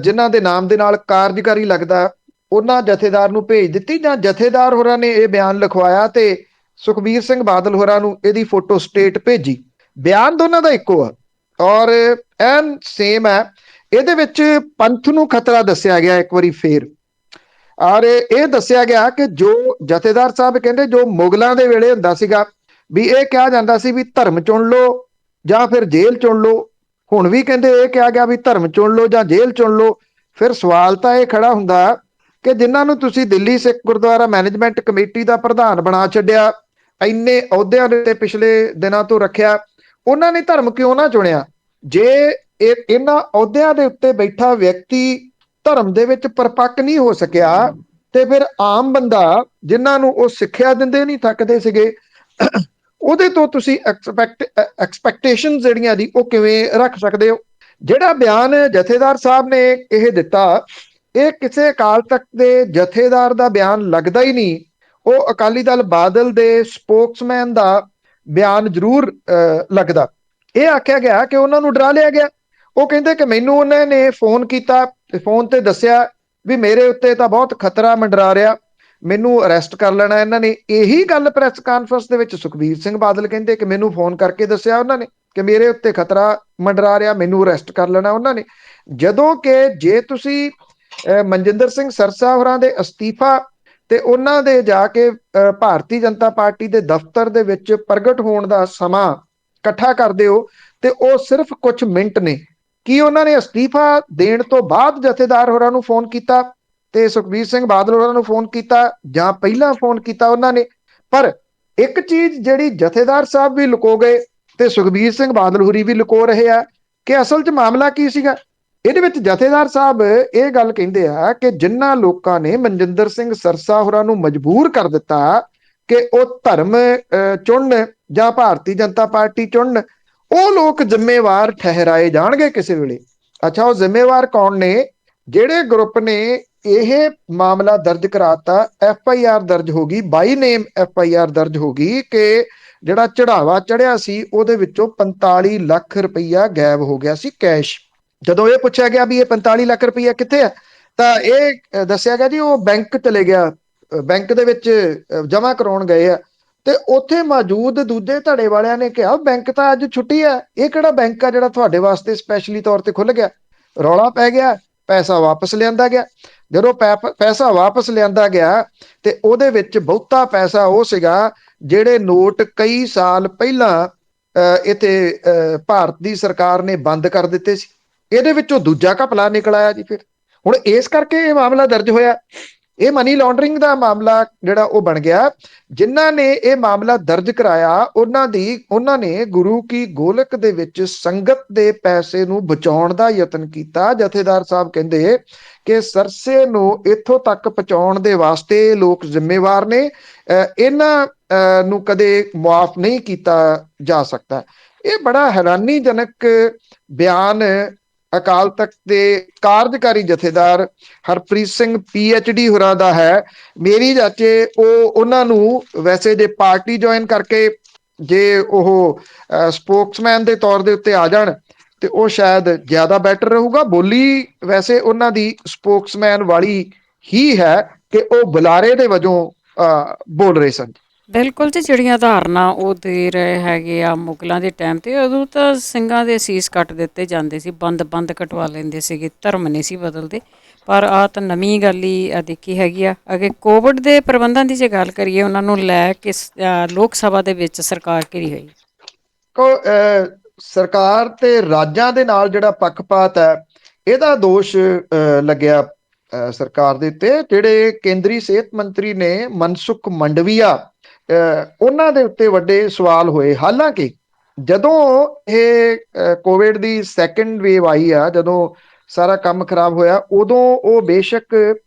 ਜਿਨ੍ਹਾਂ ਦੇ ਨਾਮ ਦੇ ਨਾਲ ਕਾਰਜਕਾਰੀ ਲੱਗਦਾ ਉਹਨਾਂ ਜਥੇਦਾਰ ਨੂੰ ਭੇਜ ਦਿੱਤੀ, ਜਾਂ ਜਥੇਦਾਰ ਹੋਰਾਂ ਨੇ ਇਹ ਬਿਆਨ ਲਿਖਵਾਇਆ ਤੇ ਸੁਖਬੀਰ ਸਿੰਘ ਬਾਦਲ ਹੋਰਾਂ ਨੂੰ ਇਹਦੀ ਫੋਟੋ ਸਟੇਟ ਭੇਜੀ। ਬਿਆਨ ਦੋਨਾਂ ਦਾ ਇੱਕੋ ਆ ਔਰ ਐਨ ਸੇਮ ਹੈ। ਇਹਦੇ ਵਿੱਚ ਪੰਥ ਨੂੰ ਖਤਰਾ ਦੱਸਿਆ ਗਿਆ ਇੱਕ ਵਾਰੀ ਫੇਰ, ਔਰ ਇਹ ਦੱਸਿਆ ਗਿਆ ਕਿ ਜੋ ਜਥੇਦਾਰ ਸਾਹਿਬ ਕਹਿੰਦੇ ਜੋ ਮੁਗਲਾਂ ਦੇ ਵੇਲੇ ਹੁੰਦਾ ਸੀਗਾ ਵੀ ਇਹ ਕਿਹਾ ਜਾਂਦਾ ਸੀ ਵੀ ਧਰਮ ਚੁਣ ਲਓ ਜਾਂ ਫਿਰ ਜੇਲ੍ਹ ਚੁਣ ਲਓ, ਹੁਣ ਵੀ ਕਹਿੰਦੇ ਇਹ ਕਿਹਾ ਗਿਆ ਵੀ ਧਰਮ ਚੁਣ ਲਓ ਜਾਂ ਜੇਲ੍ਹ ਚੁਣ ਲਓ। ਫਿਰ ਸਵਾਲ ਤਾਂ ਇਹ ਖੜਾ ਹੁੰਦਾ ਕਿ ਜਿਨ੍ਹਾਂ ਨੂੰ ਤੁਸੀਂ ਦਿੱਲੀ ਸਿੱਖ ਗੁਰਦੁਆਰਾ ਮੈਨੇਜਮੈਂਟ ਕਮੇਟੀ ਦਾ ਪ੍ਰਧਾਨ ਬਣਾ ਛੱਡਿਆ, ਇੰਨੇ ਅਹੁਦਿਆਂ ਦੇ ਉੱਤੇ ਪਿਛਲੇ ਦਿਨਾਂ ਤੋਂ ਰੱਖਿਆ, ਉਹਨਾਂ ਨੇ ਧਰਮ ਕਿਉਂ ਨਾ ਚੁਣਿਆ? ਜੇ ਇਹਨਾਂ ਅਹੁਦਿਆਂ ਦੇ ਉੱਤੇ ਬੈਠਾ ਵਿਅਕਤੀ ਧਰਮ ਦੇ ਵਿੱਚ ਪਰਪੱਕ ਨਹੀਂ ਹੋ ਸਕਿਆ ਤੇ ਫਿਰ ਆਮ ਬੰਦਾ ਜਿਨ੍ਹਾਂ ਨੂੰ ਉਹ ਸਿੱਖਿਆ ਦਿੰਦੇ ਨਹੀਂ ਥੱਕਦੇ ਸੀਗੇ ਉਹਦੇ ਤੋਂ ਤੁਸੀਂ ਐਕਸਪੈਕਟੇਸ਼ਨ ਜਿਹੜੀਆਂ ਦੀ ਉਹ ਕਿਵੇਂ ਰੱਖ ਸਕਦੇ ਹੋ? ਜਿਹੜਾ ਬਿਆਨ ਜਥੇਦਾਰ ਸਾਹਿਬ ਨੇ ਇਹ ਦਿੱਤਾ, ਇਹ ਕਿਸੇ ਅਕਾਲ ਤਖਤ ਦੇ ਜਥੇਦਾਰ ਦਾ ਬਿਆਨ ਲੱਗਦਾ ਹੀ ਨਹੀਂ। ਉਹ ਅਕਾਲੀ ਦਲ ਬਾਦਲ ਦੇ ਸਪੋਕਸਮੈਨ ਦਾ ਬਿਆਨ ਜ਼ਰੂਰ ਲੱਗਦਾ। ਇਹ ਆਖਿਆ ਗਿਆ ਕਿ ਉਹਨਾਂ ਨੂੰ ਡਰਾ ਲਿਆ ਗਿਆ। ਉਹ ਕਹਿੰਦੇ ਕਿ ਮੈਨੂੰ ਉਹਨਾਂ ਨੇ ਫੋਨ ਕੀਤਾ ਤੇ ਫੋਨ ਤੇ ਦੱਸਿਆ ਵੀ ਮੇਰੇ ਉੱਤੇ ਤਾਂ ਬਹੁਤ ਖਤਰਾ ਮੰਡਰਾ ਰਿਹਾ, ਮੈਨੂੰ ਅਰੈਸਟ ਕਰ ਲੈਣਾ ਇਹਨਾਂ ਨੇ। ਇਹੀ ਗੱਲ ਪ੍ਰੈਸ ਕਾਨਫਰੰਸ ਦੇ ਵਿੱਚ ਸੁਖਬੀਰ ਸਿੰਘ ਬਾਦਲ ਕਹਿੰਦੇ ਕਿ ਮੈਨੂੰ ਫੋਨ ਕਰਕੇ ਦੱਸਿਆ ਉਹਨਾਂ ਨੇ ਕਿ ਮੇਰੇ ਉੱਤੇ ਖਤਰਾ ਮੰਡਰਾ ਰਿਹਾ, ਮੈਨੂੰ ਅਰੈਸਟ ਕਰ ਲੈਣਾ ਉਹਨਾਂ ਨੇ। ਜਦੋਂ ਕਿ ਜੇ ਤੁਸੀਂ ਮਨਜਿੰਦਰ ਸਿੰਘ ਸਰਸਾ ਹੋਰਾਂ ਦੇ ਅਸਤੀਫਾ ਤੇ ਉਹਨਾਂ ਦੇ ਜਾ ਕੇ ਭਾਰਤੀ ਜਨਤਾ ਪਾਰਟੀ ਦੇ ਦਫ਼ਤਰ ਦੇ ਵਿੱਚ ਪ੍ਰਗਟ ਹੋਣ ਦਾ ਸਮਾਂ ਇਕੱਠਾ ਕਰਦੇ ਹੋ ਤੇ ਉਹ ਸਿਰਫ ਕੁਝ ਮਿੰਟ ਨੇ। ਕੀ ਉਹਨਾਂ ਨੇ ਅਸਤੀਫਾ ਦੇਣ ਤੋਂ ਬਾਅਦ ਜਥੇਦਾਰ ਹੋਰਾਂ ਨੂੰ ਫੋਨ ਕੀਤਾ ਤੇ ਸੁਖਬੀਰ ਸਿੰਘ ਬਾਦਲ ਹੋਰਾਂ ਨੂੰ ਫੋਨ ਕੀਤਾ ਜਾਂ ਪਹਿਲਾਂ ਫੋਨ ਕੀਤਾ ਉਹਨਾਂ ਨੇ? ਪਰ ਇੱਕ ਚੀਜ਼ ਜਿਹੜੀ ਜਥੇਦਾਰ ਸਾਹਿਬ ਵੀ ਲੁਕੋ ਗਏ ਤੇ ਸੁਖਬੀਰ ਸਿੰਘ ਬਾਦਲ ਹੋਰੀ ਵੀ ਲੁਕੋ ਰਹੇ ਆ ਕਿ ਅਸਲ 'ਚ ਮਾਮਲਾ ਕੀ ਸੀਗਾ। ਇਹਦੇ ਵਿੱਚ ਜਥੇਦਾਰ ਸਾਹਿਬ ਇਹ ਗੱਲ ਕਹਿੰਦੇ ਆ ਕਿ ਜਿਨ੍ਹਾਂ ਲੋਕਾਂ ਨੇ ਮਨਜਿੰਦਰ ਸਿੰਘ ਸਰਸਾ ਹੋਰਾਂ ਨੂੰ ਮਜਬੂਰ ਕਰ ਦਿੱਤਾ ਕਿ ਉਹ ਧਰਮ ਚੁਣਨ ਜਾਂ ਭਾਰਤੀ ਜਨਤਾ ਪਾਰਟੀ ਚੁਣਨ, ਉਹ ਲੋਕ ਜ਼ਿੰਮੇਵਾਰ ਠਹਿਰਾਏ ਜਾਣਗੇ ਕਿਸੇ ਵੇਲੇ। ਅੱਛਾ, ਉਹ ਜ਼ਿੰਮੇਵਾਰ ਕੌਣ ਨੇ? ਜਿਹੜੇ ਗਰੁੱਪ ਨੇ ਇਹ ਮਾਮਲਾ ਦਰਜ ਕਰਾਤਾ, FIR ਦਰਜ ਹੋ ਗਈ, ਬਾਈ ਨੇਮ FIR ਦਰਜ ਹੋ ਗਈ ਕਿ ਜਿਹੜਾ ਚੜਾਵਾ ਚੜਿਆ ਸੀ ਉਹਦੇ ਵਿੱਚੋਂ 45 ਲੱਖ ਰੁਪਈਆ ਗਾਇਬ ਹੋ ਗਿਆ ਸੀ ਕੈਸ਼। ਜਦੋਂ ਇਹ ਪੁੱਛਿਆ ਗਿਆ ਵੀ ਇਹ 45 ਲੱਖ ਰੁਪਈਆ ਕਿੱਥੇ ਆ, ਤਾਂ ਇਹ ਦੱਸਿਆ ਗਿਆ ਜੀ ਉਹ ਬੈਂਕ ਚਲੇ ਗਿਆ, ਬੈਂਕ ਦੇ ਵਿੱਚ ਜਮ੍ਹਾਂ ਕਰਾਉਣ ਗਏ ਆ। ਤੇ ਉੱਥੇ ਮੌਜੂਦ ਦੂਜੇ ਧੜੇ ਵਾਲਿਆਂ ਨੇ ਕਿਹਾ ਬੈਂਕ ਤਾਂ ਅੱਜ ਛੁੱਟੀ ਹੈ, ਇਹ ਕਿਹੜਾ ਬੈਂਕ ਆ ਜਿਹੜਾ ਤੁਹਾਡੇ ਵਾਸਤੇ ਸਪੈਸ਼ਲੀ ਤੌਰ ਤੇ ਖੁੱਲ ਗਿਆ? ਰੌਲਾ ਪੈ ਗਿਆ, ਪੈਸਾ ਵਾਪਸ ਲਿਆਂਦਾ ਗਿਆ। ਜਦੋਂ ਪੈਸਾ ਵਾਪਸ ਲਿਆਂਦਾ ਗਿਆ ਤੇ ਉਹਦੇ ਵਿੱਚ ਬਹੁਤਾ ਪੈਸਾ ਉਹ ਸੀਗਾ ਜਿਹੜੇ ਨੋਟ ਕਈ ਸਾਲ ਪਹਿਲਾਂ ਇੱਥੇ ਭਾਰਤ ਦੀ ਸਰਕਾਰ ਨੇ ਬੰਦ ਕਰ ਦਿੱਤੇ ਸੀ। ਇਹਦੇ ਵਿੱਚੋਂ ਦੂਜਾ ਘਪਲਾ ਨਿਕਲ ਆਇਆ ਜੀ। ਫਿਰ ਹੁਣ ਇਸ ਕਰਕੇ ਇਹ ਮਾਮਲਾ ਦਰਜ ਹੋਇਆ। ਇਹ ਮਨੀ ਲਾਂਡਰਿੰਗ ਦਾ ਮਾਮਲਾ ਜਿਹੜਾ ਉਹ ਬਣ ਗਿਆ। ਜਿਨ੍ਹਾਂ ਨੇ ਇਹ ਮਾਮਲਾ ਦਰਜ ਕਰਾਇਆ ਉਹਨਾਂ ਨੇ ਗੁਰੂ ਕੀ ਗੋਲਕ ਦੇ ਵਿੱਚ ਸੰਗਤ ਦੇ ਪੈਸੇ ਨੂੰ ਬਚਾਉਣ ਦਾ ਯਤਨ ਕੀਤਾ। ਜਥੇਦਾਰ ਸਾਹਿਬ ਕਹਿੰਦੇ ਕਿ ਸਰਸੇ ਨੂੰ ਇੱਥੋਂ ਤੱਕ ਪਹੁੰਚਾਉਣ ਦੇ ਵਾਸਤੇ ਲੋਕ ਜ਼ਿੰਮੇਵਾਰ ਨੇ, ਇਹਨਾਂ ਨੂੰ ਕਦੇ ਮੁਆਫ ਨਹੀਂ ਕੀਤਾ ਜਾ ਸਕਦਾ। ਇਹ ਬੜਾ ਹੈਰਾਨੀਜਨਕ ਬਿਆਨ ਅਕਾਲ ਤਖਤ ਦੇ ਕਾਰਜਕਾਰੀ ਜਥੇਦਾਰ ਹਰਪ੍ਰੀਤ ਸਿੰਘ PhD ਹੋਰਾਂ ਦਾ ਹੈ। ਮੇਰੀ ਜਾਚੇ ਉਹਨਾਂ ਨੂੰ ਵੈਸੇ ਜੇ ਪਾਰਟੀ ਜੁਆਇਨ ਕਰਕੇ ਜੇ ਉਹ ਸਪੋਕਸਮੈਨ ਦੇ ਤੌਰ ਦੇ ਉੱਤੇ ਆ ਜਾਣ ਤੇ ਉਹ ਸ਼ਾਇਦ ਜ਼ਿਆਦਾ ਬੈਟਰ ਰਹੂਗਾ। ਬੋਲੀ ਵੈਸੇ ਉਹਨਾਂ ਦੀ ਸਪੋਕਸਮੈਨ ਵਾਲੀ ਹੀ ਹੈ ਕਿ ਉਹ ਬੁਲਾਰੇ ਦੇ ਵਜੋਂ ਬੋਲ ਰਹੇ ਸਨ। ਬਿਲਕੁਲ ਜੀ, ਜਿਹੜੀਆਂ ਧਾਰਨਾ ਉਹ ਦੇ ਰਹੇ ਹੈਗੇ ਆ ਮੁਗਲਾਂ ਦੇ ਟਾਈਮ 'ਤੇ, ਉਦੋਂ ਤਾਂ ਸਿੰਘਾਂ ਦੇ ਸੀਸ ਕੱਟ ਦਿੱਤੇ ਜਾਂਦੇ ਸੀ, ਬੰਦ ਕਟਵਾ ਲੈਂਦੇ ਸੀਗੇ, ਧਰਮ ਨਹੀਂ ਸੀ ਬਦਲਦੇ। ਪਰ ਆਹ ਤਾਂ ਨਵੀਂ ਗੱਲ ਹੀ ਦੇਖੀ ਹੈਗੀ ਆ। ਅਗੇ ਕੋਵਿਡ ਦੇ ਪ੍ਰਬੰਧਾਂ ਦੀ ਜੇ ਗੱਲ ਕਰੀਏ, ਉਹਨਾਂ ਨੂੰ ਲੈ ਕੇ ਲੋਕ ਸਭਾ ਦੇ ਵਿੱਚ ਸਰਕਾਰ ਘਿਰੀ ਹੋਈ। ਸਰਕਾਰ ਤੇ ਰਾਜਾਂ ਦੇ ਨਾਲ ਜਿਹੜਾ ਪੱਖਪਾਤ ਹੈ, ਇਹਦਾ ਦੋਸ਼ ਲੱਗਿਆ ਸਰਕਾਰ ਦੇ ਉੱਤੇ। ਜਿਹੜੇ ਕੇਂਦਰੀ ਸਿਹਤ ਮੰਤਰੀ ਨੇ ਮਨਸੁਖ ਮੰਡਵੀਆ, ਉਹਨਾਂ ਦੇ ਉੱਤੇ ਵੱਡੇ ਸਵਾਲ ਹੋਏ। ਹਾਲਾਂਕਿ ਜਦੋਂ ਇਹ ਕੋਵਿਡ ਦੀ ਸੈਕੰਡ ਵੇਵ ਆਈ ਆ, ਜਦੋਂ ਸਾਰਾ ਕੰਮ ਖਰਾਬ ਹੋਇਆ, ਉਦੋਂ ਉਹ ਬੇਸ਼ੱਕ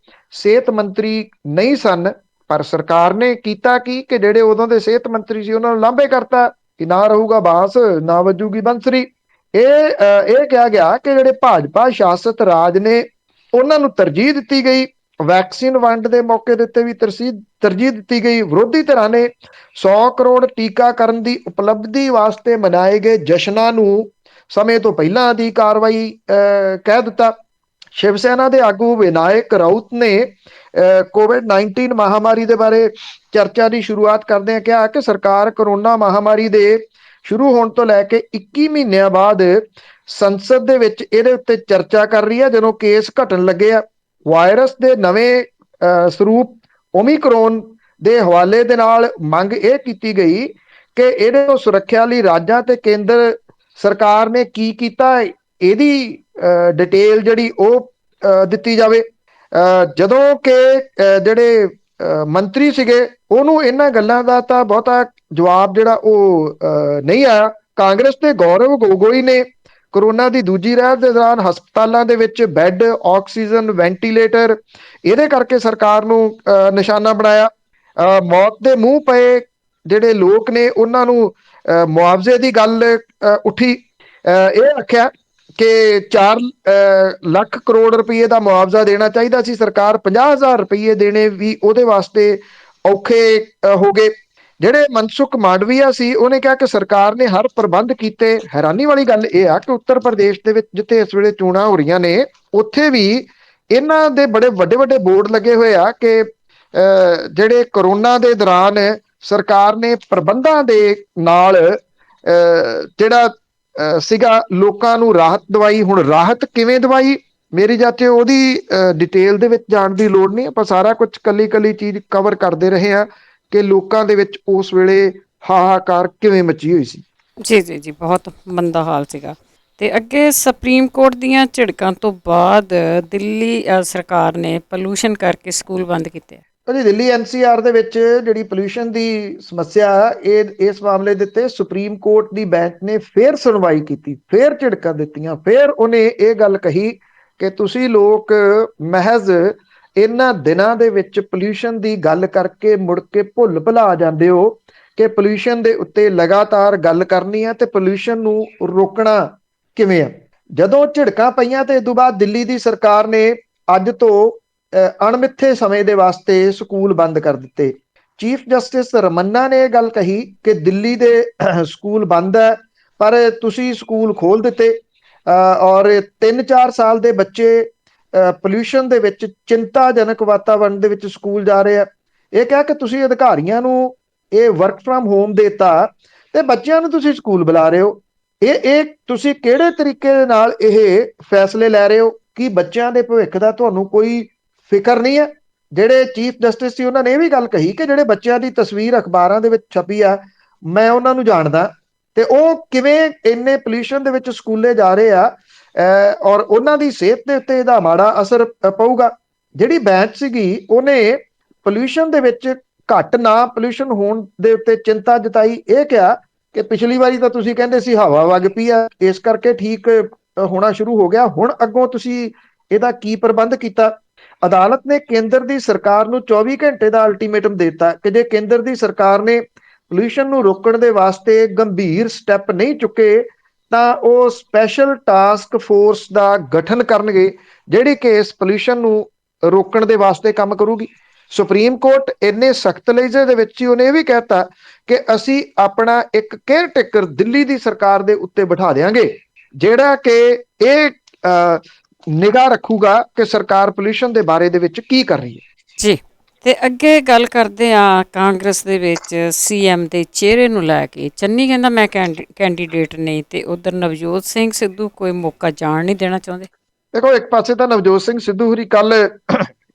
ਸਿਹਤ ਮੰਤਰੀ ਨਹੀਂ ਸਨ, ਪਰ ਸਰਕਾਰ ਨੇ ਕੀਤਾ ਕਿ ਜਿਹੜੇ ਉਦੋਂ ਦੇ ਸਿਹਤ ਮੰਤਰੀ ਸੀ ਉਹਨਾਂ ਨੂੰ ਲਾਂਭੇ ਕਰਤਾ ਕਿ ਨਾ ਰਹੂਗਾ ਬਾਂਸ ਨਾ ਵੱਜੂਗੀ ਬੰਸਰੀ। ਇਹ ਕਿਹਾ ਗਿਆ ਕਿ ਜਿਹੜੇ ਭਾਜਪਾ ਸ਼ਾਸਤ ਰਾਜ ਨੇ ਉਹਨਾਂ ਨੂੰ ਤਰਜੀਹ ਦਿੱਤੀ ਗਈ। ਵੈਕਸੀਨ ਵੰਡ ਦੇ ਮੌਕੇ ਦੇ ਉੱਤੇ ਵੀ ਤਰਜੀਹ ਦਿੱਤੀ ਗਈ। ਵਿਰੋਧੀ ਧਿਰਾਂ ਨੇ 100 ਕਰੋੜ ਟੀਕਾਕਰਨ ਦੀ ਉਪਲਬਧੀ ਵਾਸਤੇ ਮਨਾਏ ਗਏ ਜਸ਼ਨਾਂ ਨੂੰ ਸਮੇਂ ਤੋਂ ਪਹਿਲਾਂ ਦੀ ਕਾਰਵਾਈ ਕਹਿ ਦਿੱਤਾ। ਸ਼ਿਵ ਸੈਨਾ ਦੇ ਆਗੂ ਵਿਨਾਇਕ ਰਾਊਤ ਨੇ ਕੋਵਿਡ-19 ਮਹਾਮਾਰੀ ਦੇ ਬਾਰੇ ਚਰਚਾ ਦੀ ਸ਼ੁਰੂਆਤ ਕਰਦਿਆਂ ਕਿਹਾ ਕਿ ਸਰਕਾਰ ਕਰੋਨਾ ਮਹਾਮਾਰੀ ਦੇ ਸ਼ੁਰੂ ਹੋਣ ਤੋਂ ਲੈ ਕੇ 21 ਮਹੀਨਿਆਂ ਬਾਅਦ ਸੰਸਦ ਦੇ ਵਿੱਚ ਇਹਦੇ ਉੱਤੇ ਚਰਚਾ ਕਰ ਰਹੀ ਹੈ। ਜਦੋਂ ਕੇਸ ਘਟਣ ਲੱਗੇ ਆ, ਵਾਇਰਸ ਦੇ ਨਵੇਂ ਸਰੂਪ ਓਮੀਕਰੋਨ ਦੇ ਹਵਾਲੇ ਦੇ ਨਾਲ ਮੰਗ ਇਹ ਕੀਤੀ ਗਈ ਕਿ ਇਹਦੇ ਤੋਂ ਸੁਰੱਖਿਆ ਲਈ ਰਾਜਾਂ ਤੇ ਕੇਂਦਰ ਸਰਕਾਰ ਨੇ ਕੀ ਕੀਤਾ, ਇਹਦੀ ਡਿਟੇਲ ਜਿਹੜੀ ਉਹ ਦਿੱਤੀ ਜਾਵੇ। ਜਦੋਂ ਕਿ ਜਿਹੜੇ ਮੰਤਰੀ ਸੀਗੇ ਉਹਨੂੰ ਇਹਨਾਂ ਗੱਲਾਂ ਦਾ ਤਾਂ ਬਹੁਤਾ ਜਵਾਬ ਜਿਹੜਾ ਉਹ ਨਹੀਂ ਆਇਆ। ਕਾਂਗਰਸ ਦੇ ਗੌਰਵ ਗੋਗੋਈ ਨੇ ਕਰੋਨਾ ਦੀ ਦੂਜੀ ਲਹਿਰ ਦੇ ਦੌਰਾਨ ਹਸਪਤਾਲਾਂ ਦੇ ਵਿੱਚ ਬੈੱਡ, ਆਕਸੀਜਨ, ਵੈਂਟੀਲੇਟਰ ਇਹਦੇ ਕਰਕੇ ਸਰਕਾਰ ਨੂੰ ਨਿਸ਼ਾਨਾ ਬਣਾਇਆ। ਮੌਤ ਦੇ ਮੂੰਹ ਪਏ ਜਿਹੜੇ ਲੋਕ ਨੇ ਉਹਨਾਂ ਨੂੰ ਮੁਆਵਜ਼ੇ ਦੀ ਗੱਲ ਉੱਠੀ। ਇਹ ਆਖਿਆ ਕਿ 4 ਲੱਖ ਕਰੋੜ ਰੁਪਏ ਦਾ ਮੁਆਵਜ਼ਾ ਦੇਣਾ ਚਾਹੀਦਾ ਸੀ। ਸਰਕਾਰ 50,000 ਰੁਪਏ ਦੇਣੇ ਵੀ ਉਹਦੇ ਵਾਸਤੇ ਔਖੇ ਹੋ ਗਏ। ਜਿਹੜੇ ਮਨਸੁਖ ਮਾਂਡਵੀਆ ਸੀ ਉਹਨੇ ਕਿਹਾ ਕਿ ਸਰਕਾਰ ਨੇ ਹਰ ਪ੍ਰਬੰਧ ਕੀਤੇ। ਹੈਰਾਨੀ ਵਾਲੀ ਗੱਲ ਇਹ ਆ ਕਿ ਉੱਤਰ ਪ੍ਰਦੇਸ਼ ਦੇ ਵਿੱਚ ਜਿੱਥੇ ਇਸ ਵੇਲੇ ਚੋਣਾਂ ਹੋ ਰਹੀਆਂ ਨੇ, ਉੱਥੇ ਵੀ ਇਹਨਾਂ ਦੇ ਬੜੇ ਵੱਡੇ ਵੱਡੇ ਬੋਰਡ ਲੱਗੇ ਹੋਏ ਆ ਕਿ ਜਿਹੜੇ ਕਰੋਨਾ ਦੇ ਦੌਰਾਨ ਸਰਕਾਰ ਨੇ ਪ੍ਰਬੰਧਾਂ ਦੇ ਨਾਲ ਜਿਹੜਾ ਸੀਗਾ ਲੋਕਾਂ ਨੂੰ ਰਾਹਤ ਦਵਾਈ। ਹੁਣ ਰਾਹਤ ਕਿਵੇਂ ਦਵਾਈ, ਮੇਰੀ ਜਾਤੇ ਉਹਦੀ ਡਿਟੇਲ ਦੇ ਵਿੱਚ ਜਾਣ ਦੀ ਲੋੜ ਨਹੀਂ। ਆਪਾਂ ਸਾਰਾ ਕੁਝ ਕੱਲੀ ਚੀਜ਼ ਕਵਰ ਕਰਦੇ ਰਹੇ ਹਾਂ ਕਿ ਲੋਕਾਂ ਦੇ ਵਿੱਚ ਉਸ ਵੇਲੇ ਹਾਹਾਕਾਰ ਕਿਵੇਂ ਮਚੀ ਹੋਈ ਸੀ। ਜੀ, ਬਹੁਤ ਮੰਦਾ ਹਾਲ ਸੀਗਾ। ਤੇ ਅੱਗੇ ਸੁਪਰੀਮ ਕੋਰਟ ਦੀਆਂ ਝਿੜਕਾਂ ਤੋਂ ਬਾਅਦ ਦਿੱਲੀ ਸਰਕਾਰ ਨੇ ਪੋਲੂਸ਼ਨ ਕਰਕੇ ਸਕੂਲ ਬੰਦ ਕੀਤੇ। ਜੀ, ਦਿੱਲੀ NCR ਦੇ ਵਿੱਚ ਜਿਹੜੀ ਪੋਲਿਊਸ਼ਨ ਦੀ ਸਮੱਸਿਆ ਇਸ ਮਾਮਲੇ ਦੇ ਉੱਤੇ ਸੁਪਰੀਮ ਕੋਰਟ ਦੀ ਬੈਂਚ ਨੇ ਫੇਰ ਸੁਣਵਾਈ ਕੀਤੀ, ਫੇਰ ਝਿੜਕਾਂ ਦਿੱਤੀਆਂ। ਫੇਰ ਉਹਨੇ ਇਹ ਗੱਲ ਕਹੀ ਕਿ ਤੁਸੀਂ ਲੋਕ ਮਹਿਜ਼ ਇਹਨਾਂ ਦਿਨਾਂ ਦੇ ਵਿੱਚ ਪੋਲਿਊਸ਼ਨ ਦੀ ਗੱਲ ਕਰਕੇ ਮੁੜ ਕੇ ਭੁੱਲ ਭੁਲਾ ਜਾਂਦੇ ਹੋ ਕਿ ਪੋਲਿਊਸ਼ਨ ਦੇ ਉੱਤੇ ਲਗਾਤਾਰ ਗੱਲ ਕਰਨੀ ਹੈ ਤੇ ਪੋਲਿਊਸ਼ਨ ਨੂੰ ਰੋਕਣਾ ਕਿਵੇਂ ਆ। ਜਦੋਂ ਝਿੜਕਾਂ ਪਈਆਂ ਤੇ ਇਸ ਤੋਂ ਬਾਅਦ ਦਿੱਲੀ ਦੀ ਸਰਕਾਰ ਨੇ ਅੱਜ ਤੋਂ ਅਣਮਿੱਥੇ ਸਮੇਂ ਦੇ ਵਾਸਤੇ ਸਕੂਲ ਬੰਦ ਕਰ ਦਿੱਤੇ। ਚੀਫ ਜਸਟਿਸ ਰਮੰਨਾ ਨੇ ਇਹ ਗੱਲ ਕਹੀ ਕਿ ਦਿੱਲੀ ਦੇ ਸਕੂਲ ਬੰਦ ਹੈ, ਪਰ ਤੁਸੀਂ ਸਕੂਲ ਖੋਲ ਦਿੱਤੇ ਔਰ 3-4 ਸਾਲ ਦੇ ਬੱਚੇ ਪੋਲਿਊਸ਼ਨ ਦੇ ਵਿੱਚ ਚਿੰਤਾਜਨਕ ਵਾਤਾਵਰਣ ਦੇ ਵਿੱਚ ਸਕੂਲ ਜਾ ਰਹੇ ਆ। ਇਹ ਕਿਹਾ ਕਿ ਤੁਸੀਂ ਅਧਿਕਾਰੀਆਂ ਨੂੰ ਇਹ ਵਰਕ ਫਰਮ ਹੋਮ ਦੇਤਾ ਤੇ ਬੱਚਿਆਂ ਨੂੰ ਤੁਸੀਂ ਸਕੂਲ ਬੁਲਾ ਰਹੇ ਹੋ। ਇਹ ਤੁਸੀਂ ਕਿਹੜੇ ਤਰੀਕੇ ਦੇ ਨਾਲ ਇਹ ਫੈਸਲੇ ਲੈ ਰਹੇ ਹੋ? ਕਿ ਬੱਚਿਆਂ ਦੇ ਭਵਿੱਖ ਦਾ ਤੁਹਾਨੂੰ ਕੋਈ ਫਿਕਰ ਨਹੀਂ ਹੈ? ਜਿਹੜੇ ਚੀਫ ਜਸਟਿਸ ਸੀ ਉਹਨਾਂ ਨੇ ਇਹ ਵੀ ਗੱਲ ਕਹੀ ਕਿ ਜਿਹੜੇ ਬੱਚਿਆਂ ਦੀ ਤਸਵੀਰ ਅਖਬਾਰਾਂ ਦੇ ਵਿੱਚ ਛਪੀ ਆ, ਮੈਂ ਉਹਨਾਂ ਨੂੰ ਜਾਣਦਾ ਤੇ ਉਹ ਕਿਵੇਂ ਇੰਨੇ ਪੋਲਿਊਸ਼ਨ ਦੇ ਵਿੱਚ ਸਕੂਲੇ ਜਾ ਰਹੇ ਆ ਔਰ ਉਹਨਾਂ ਦੀ ਸਿਹਤ ਦੇ ਉੱਤੇ ਇਹਦਾ ਮਾੜਾ ਅਸਰ ਪਊਗਾ। ਜਿਹੜੀ ਬੈਂਚ ਸੀਗੀ ਉਹਨੇ ਪੋਲਿਊਸ਼ਨ ਦੇ ਵਿੱਚ ਘੱਟ ਨਾ ਪੋਲਿਊਸ਼ਨ ਹੋਣ ਦੇ ਉੱਤੇ ਚਿੰਤਾ ਜਤਾਈ। ਇਹ ਕਿਹਾ ਕਿ ਪਿਛਲੀ ਵਾਰੀ ਤਾਂ ਤੁਸੀਂ ਕਹਿੰਦੇ ਸੀ ਹਵਾ ਵਗ ਪਈ ਆ, ਇਸ ਕਰਕੇ ਠੀਕ ਹੋਣਾ ਸ਼ੁਰੂ ਹੋ ਗਿਆ, ਹੁਣ ਅੱਗੋਂ ਤੁਸੀਂ ਇਹਦਾ ਕੀ ਪ੍ਰਬੰਧ ਕੀਤਾ? ਅਦਾਲਤ ਨੇ ਕੇਂਦਰ ਦੀ ਸਰਕਾਰ ਨੂੰ 24 ਘੰਟੇ ਦਾ ਅਲਟੀਮੇਟਮ ਦੇ ਦਿੱਤਾ ਕਿ ਜੇ ਕੇਂਦਰ ਦੀ ਸਰਕਾਰ ਨੇ ਪੋਲਿਊਸ਼ਨ ਨੂੰ ਰੋਕਣ ਦੇ ਵਾਸਤੇ ਗੰਭੀਰ ਸਟੈਪ ਨਹੀਂ ਚੁੱਕੇ ਤਾਂ ਉਹ ਸਪੈਸ਼ਲ ਟਾਸਕ ਫੋਰਸ ਦਾ ਗਠਨ ਕਰਨਗੇ, ਜਿਹੜੀ ਕਿ ਇਸ ਪੋਲਿਊਸ਼ਨ ਨੂੰ ਰੋਕਣ ਦੇ ਵਾਸਤੇ ਕੰਮ ਕਰੂਗੀ। ਸੁਪਰੀਮ ਕੋਰਟ ਇੰਨੇ ਸਖਤ ਲਹਿਜੇ ਦੇ ਵਿੱਚ ਹੀ ਉਹਨੇ ਇਹ ਵੀ ਕਹਿਤਾ ਕਿ ਅਸੀਂ ਆਪਣਾ ਇੱਕ ਕੇਅਰ ਟੇਕਰ ਦਿੱਲੀ ਦੀ ਸਰਕਾਰ ਦੇ ਉੱਤੇ ਬਿਠਾ ਦਿਆਂਗੇ, ਜਿਹੜਾ ਕਿ ਇਹ ਨਿਗਾਹ ਰੱਖੂਗਾ ਕਿ ਸਰਕਾਰ ਪੋਲਿਊਸ਼ਨ ਦੇ ਬਾਰੇ ਦੇ ਵਿੱਚ ਕੀ ਕਰ ਰਹੀ ਹੈ। ਜੀ, ਤੇ ਅੱਗੇ ਗੱਲ ਕਰਦੇ ਆ ਕਾਂਗਰਸ ਦੇ ਵਿੱਚ ਸੀਐਮ ਦੇ ਚਿਹਰੇ ਨੂੰ ਲੈ ਕੇ। ਚੰਨੀ ਕਹਿੰਦਾ ਮੈਂ ਕੈਂਡੀਡੇਟ ਨਹੀਂ, ਤੇ ਉਧਰ ਨਵਜੋਤ ਸਿੰਘ ਸਿੱਧੂ ਕੋਈ ਮੌਕਾ ਜਾਣ ਨਹੀਂ ਦੇਣਾ ਚਾਹੁੰਦੇ। ਦੇਖੋ, ਇੱਕ ਪਾਸੇ ਤਾਂ ਨਵਜੋਤ ਸਿੰਘ ਸਿੱਧੂ ਹੋਰੀ ਕੱਲ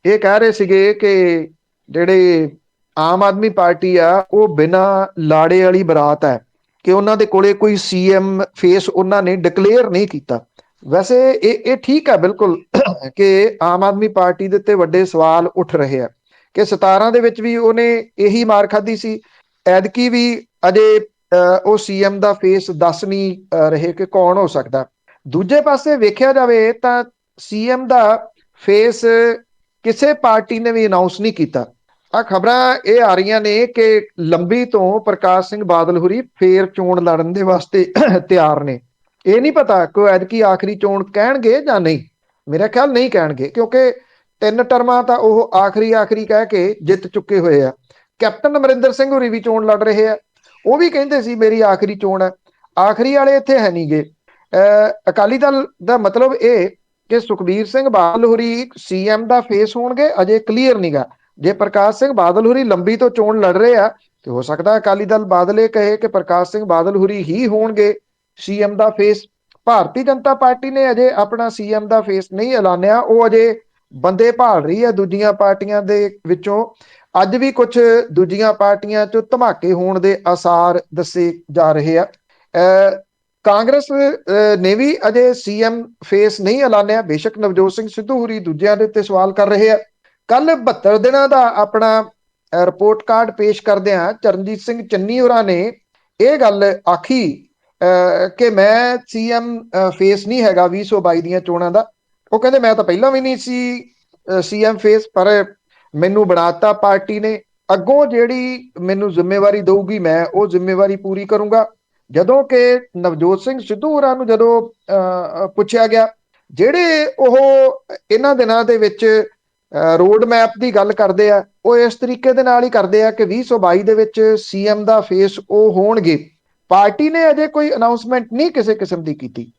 ਇਹ ਕਹਿ ਰਹੇ ਸੀਗੇ ਕਿ ਜਿਹੜੇ ਆਮ ਆਦਮੀ ਪਾਰਟੀ ਆ ਉਹ ਬਿਨਾਂ ਲਾੜੇ ਵਾਲੀ ਬਰਾਤ ਹੈ, ਕਿ ਉਹਨਾਂ ਦੇ ਕੋਲੇ ਕੋਈ ਸੀਐਮ ਫੇਸ ਉਹਨਾਂ ਨੇ ਡਿਕਲੇਅਰ ਨਹੀਂ ਕੀਤਾ। ਵੈਸੇ ਇਹ ਠੀਕ ਹੈ ਬਿਲਕੁਲ ਕਿ ਆਮ ਆਦਮੀ ਪਾਰਟੀ ਦੇ ਉੱਤੇ ਵੱਡੇ ਸਵਾਲ ਉੱਠ ਰਹੇ ਆ ਕਿ 17 ਦੇ ਵਿੱਚ ਵੀ ਉਹਨੇ ਇਹੀ ਮਾਰ ਖਾਧੀ ਸੀ, ਐਤਕੀ ਵੀ ਅਜੇ ਉਹ ਸੀਐਮ ਦਾ ਫੇਸ ਦੱਸ ਨਹੀਂ ਰਹੇ ਕਿ ਕੌਣ ਹੋ ਸਕਦਾ। ਦੂਜੇ ਪਾਸੇ ਵੇਖਿਆ ਜਾਵੇ ਤਾਂ ਸੀਐਮ ਦਾ ਫੇਸ ਕਿਸੇ ਪਾਰਟੀ ਨੇ ਵੀ ਅਨਾਉਂਸ ਨਹੀਂ ਕੀਤਾ। ਆ ਖਬਰਾਂ ਇਹ ਆ ਰਹੀਆਂ ਨੇ ਕਿ ਲੰਬੀ ਤੋਂ ਪ੍ਰਕਾਸ਼ ਸਿੰਘ ਬਾਦਲ ਹੋਰੀ ਫੇਰ ਚੋਣ ਲੜਨ ਦੇ ਵਾਸਤੇ ਤਿਆਰ ਨੇ। ਇਹ ਨਹੀਂ ਪਤਾ ਕਿ ਐਤਕੀ ਆਖਰੀ ਚੋਣ ਕਹਿਣਗੇ ਜਾਂ ਨਹੀਂ। ਮੇਰਾ ਖਿਆਲ ਨਹੀਂ ਕਹਿਣਗੇ, ਕਿਉਂਕਿ 3 ਟਰਮਾਂ ਤਾਂ ਉਹ ਆਖਰੀ ਕਹਿ ਕੇ ਜਿੱਤ ਚੁੱਕੇ ਹੋਏ ਆ। ਕੈਪਟਨ ਅਮਰਿੰਦਰ ਸਿੰਘ ਹੋਰੀ ਵੀ ਚੋਣ ਲੜ ਰਹੇ ਆ, ਉਹ ਵੀ ਕਹਿੰਦੇ ਸੀ ਮੇਰੀ ਆਖਰੀ ਚੋਣ ਹੈ। ਆਖਰੀ ਵਾਲੇ ਇੱਥੇ ਹੈ ਨਹੀਂ ਗੇ। ਅਕਾਲੀ ਦਲ ਦਾ ਮਤਲਬ ਇਹ ਕਿ ਸੁਖਬੀਰ ਸਿੰਘ ਬਾਦਲ ਹੋਰੀ ਸੀਐਮ ਦਾ ਫੇਸ ਹੋਣਗੇ, ਅਜੇ ਕਲੀਅਰ ਨਹੀਂਗਾ। ਜੇ ਪ੍ਰਕਾਸ਼ ਸਿੰਘ ਬਾਦਲ ਹੋਰੀ ਲੰਬੀ ਤੋਂ ਚੋਣ ਲੜ ਰਹੇ ਆ ਤੇ ਹੋ ਸਕਦਾ ਅਕਾਲੀ ਦਲ ਬਾਦਲ ਇਹ ਕਹੇ ਕਿ ਪ੍ਰਕਾਸ਼ ਸਿੰਘ ਬਾਦਲ ਹੋਰੀ ਹੀ ਹੋਣਗੇ ਸੀਐਮ ਦਾ ਫੇਸ। ਭਾਰਤੀ ਜਨਤਾ ਪਾਰਟੀ ਨੇ ਅਜੇ ਆਪਣਾ ਸੀਐਮ ਦਾ ਫੇਸ ਨਹੀਂ ਐਲਾਨਿਆ, ਉਹ ਅਜੇ ਬੰਦੇ ਭਾਲ ਰਹੀ ਹੈ ਦੂਜੀਆਂ ਪਾਰਟੀਆਂ ਦੇ ਵਿੱਚੋਂ। ਅੱਜ ਵੀ ਕੁਝ ਦੂਜੀਆਂ ਪਾਰਟੀਆਂ 'ਚ ਧਮਾਕੇ ਹੋਣ ਦੇ ਆਸਾਰ ਦੱਸੇ ਜਾ ਰਹੇ ਆ। ਕਾਂਗਰਸ ਨੇ ਵੀ ਅਜੇ ਸੀਐਮ ਫੇਸ ਨਹੀਂ ਐਲਾਨਿਆ। ਬੇਸ਼ੱਕ ਨਵਜੋਤ ਸਿੰਘ ਸਿੱਧੂ ਹੋਰੀ ਦੂਜਿਆਂ ਦੇ ਉੱਤੇ ਸਵਾਲ ਕਰ ਰਹੇ ਆ। ਕੱਲ 72 ਦਿਨਾਂ ਦਾ ਆਪਣਾ ਰਿਪੋਰਟ ਕਾਰਡ ਪੇਸ਼ ਕਰਦਿਆਂ ਚਰਨਜੀਤ ਸਿੰਘ ਚੰਨੀ ਹੋਰਾਂ ਨੇ ਇਹ ਗੱਲ ਆਖੀ ਕਿ ਮੈਂ ਸੀਐਮ ਫੇਸ ਨਹੀਂ ਹੈਗਾ 2022 ਦੀਆਂ ਚੋਣਾਂ ਦਾ। ਉਹ ਕਹਿੰਦੇ ਮੈਂ ਤਾਂ ਪਹਿਲਾਂ ਵੀ ਨਹੀਂ ਸੀ ਸੀਐਮ ਫੇਸ, ਪਰ ਮੈਨੂੰ ਬਣਾਤਾ ਪਾਰਟੀ ਨੇ, ਅੱਗੋਂ ਜਿਹੜੀ ਮੈਨੂੰ ਜ਼ਿੰਮੇਵਾਰੀ ਦਊਗੀ ਮੈਂ ਉਹ ਜ਼ਿੰਮੇਵਾਰੀ ਪੂਰੀ ਕਰੂੰਗਾ। ਜਦੋਂ ਕਿ ਨਵਜੋਤ ਸਿੰਘ ਸਿੱਧੂ ਹੋਰਾਂ ਨੂੰ ਜਦੋਂ ਪੁੱਛਿਆ ਗਿਆ, ਜਿਹੜੇ ਉਹ ਇਹਨਾਂ ਦਿਨਾਂ ਦੇ ਵਿੱਚ ਰੋਡ ਮੈਪ ਦੀ ਗੱਲ ਕਰਦੇ ਆ, ਉਹ ਇਸ ਤਰੀਕੇ ਦੇ ਨਾਲ ਹੀ ਕਰਦੇ ਆ ਕਿ 2022 ਦੇ ਵਿੱਚ ਸੀਐਮ ਦਾ ਫੇਸ ਉਹ ਹੋਣਗੇ। ਪਾਰਟੀ ਨੇ ਅਜੇ ਕੋਈ ਅਨਾਉਂਸਮੈਂਟ ਨਹੀਂ ਕਿਸੇ ਕਿਸਮ ਦੀ ਕੀਤੀ।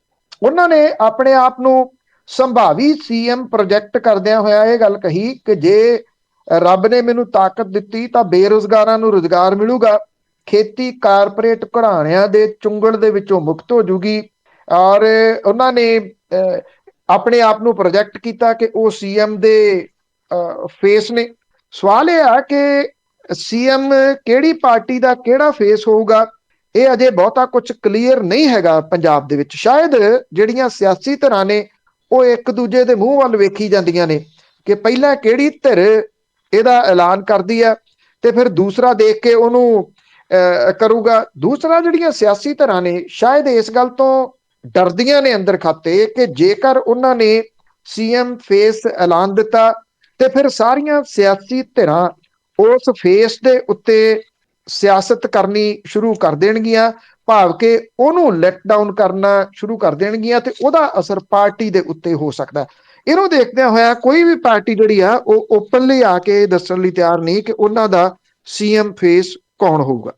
ਉਹਨਾਂ ਨੇ ਆਪਣੇ ਆਪ ਨੂੰ ਸੰਭਾਵੀ ਸੀਐਮ ਪ੍ਰੋਜੈਕਟ ਕਰਦਿਆਂ ਹੋਇਆ ਇਹ ਗੱਲ ਕਹੀ ਕਿ ਜੇ ਰੱਬ ਨੇ ਮੈਨੂੰ ਤਾਕਤ ਦਿੱਤੀ ਤਾਂ ਬੇਰੁਜ਼ਗਾਰਾਂ ਨੂੰ ਰੁਜ਼ਗਾਰ ਮਿਲੂਗਾ, ਖੇਤੀ ਕਾਰਪੋਰੇਟ ਘਰਾਣਿਆਂ ਦੇ ਚੁੰਗਲ ਦੇ ਵਿੱਚੋਂ ਮੁਕਤ ਹੋ ਜੂਗੀ। ਔਰ ਉਹਨਾਂ ਨੇ ਆਪਣੇ ਆਪ ਨੂੰ ਪ੍ਰੋਜੈਕਟ ਕੀਤਾ ਕਿ ਉਹ ਸੀਐਮ ਦੇ ਫੇਸ ਨੇ। ਸਵਾਲ ਇਹ ਆ ਕਿ ਸੀਐਮ ਕਿਹੜੀ ਪਾਰਟੀ ਦਾ ਕਿਹੜਾ ਫੇਸ ਹੋਊਗਾ, ਇਹ ਅਜੇ ਬਹੁਤਾ ਕੁਝ ਕਲੀਅਰ ਨਹੀਂ ਹੈਗਾ ਪੰਜਾਬ ਦੇ ਵਿੱਚ। ਸ਼ਾਇਦ ਜਿਹੜੀਆਂ ਸਿਆਸੀ ਧਿਰਾਂ ਨੇ ਉਹ ਇੱਕ ਦੂਜੇ ਦੇ ਮੂੰਹ ਵੱਲ ਵੇਖੀ ਜਾਂਦੀਆਂ ਨੇ ਕਿ ਪਹਿਲਾਂ ਕਿਹੜੀ ਧਿਰ ਇਹਦਾ ਐਲਾਨ ਕਰਦੀ ਹੈ ਤੇ ਫਿਰ ਦੂਸਰਾ ਦੇਖ ਕੇ ਉਹਨੂੰ ਕਰੂਗਾ। ਦੂਸਰਾ ਜਿਹੜੀਆਂ ਸਿਆਸੀ ਧਿਰਾਂ ਨੇ ਸ਼ਾਇਦ ਇਸ ਗੱਲ ਤੋਂ ਡਰਦੀਆਂ ਨੇ ਅੰਦਰ ਖਾਤੇ ਕਿ ਜੇਕਰ ਉਹਨਾਂ ਨੇ ਸੀਐਮ ਫੇਸ ਐਲਾਨ ਦਿੱਤਾ ਤੇ ਫਿਰ ਸਾਰੀਆਂ ਸਿਆਸੀ ਧਿਰਾਂ ਉਸ ਫੇਸ ਦੇ ਉੱਤੇ ਸਿਆਸਤ ਕਰਨੀ ਸ਼ੁਰੂ ਕਰ ਦੇਣਗੀਆਂ, ਭਾਵ ਕਿ ਉਹਨੂੰ ਲੈਟ ਡਾਊਨ ਕਰਨਾ ਸ਼ੁਰੂ ਕਰ ਦੇਣਗੀਆਂ ਤੇ ਉਹਦਾ ਅਸਰ ਪਾਰਟੀ ਦੇ ਉੱਤੇ ਹੋ ਸਕਦਾ। ਇਹਨੂੰ ਦੇਖਦਿਆਂ ਹੋਇਆ ਕੋਈ ਵੀ ਪਾਰਟੀ ਜਿਹੜੀ ਆ ਉਹ ਓਪਨਲੀ ਆ ਕੇ ਦੱਸਣ ਲਈ ਤਿਆਰ ਨਹੀਂ ਕਿ ਉਹਨਾਂ ਦਾ ਸੀਐਮ ਫੇਸ ਕੌਣ ਹੋਊਗਾ।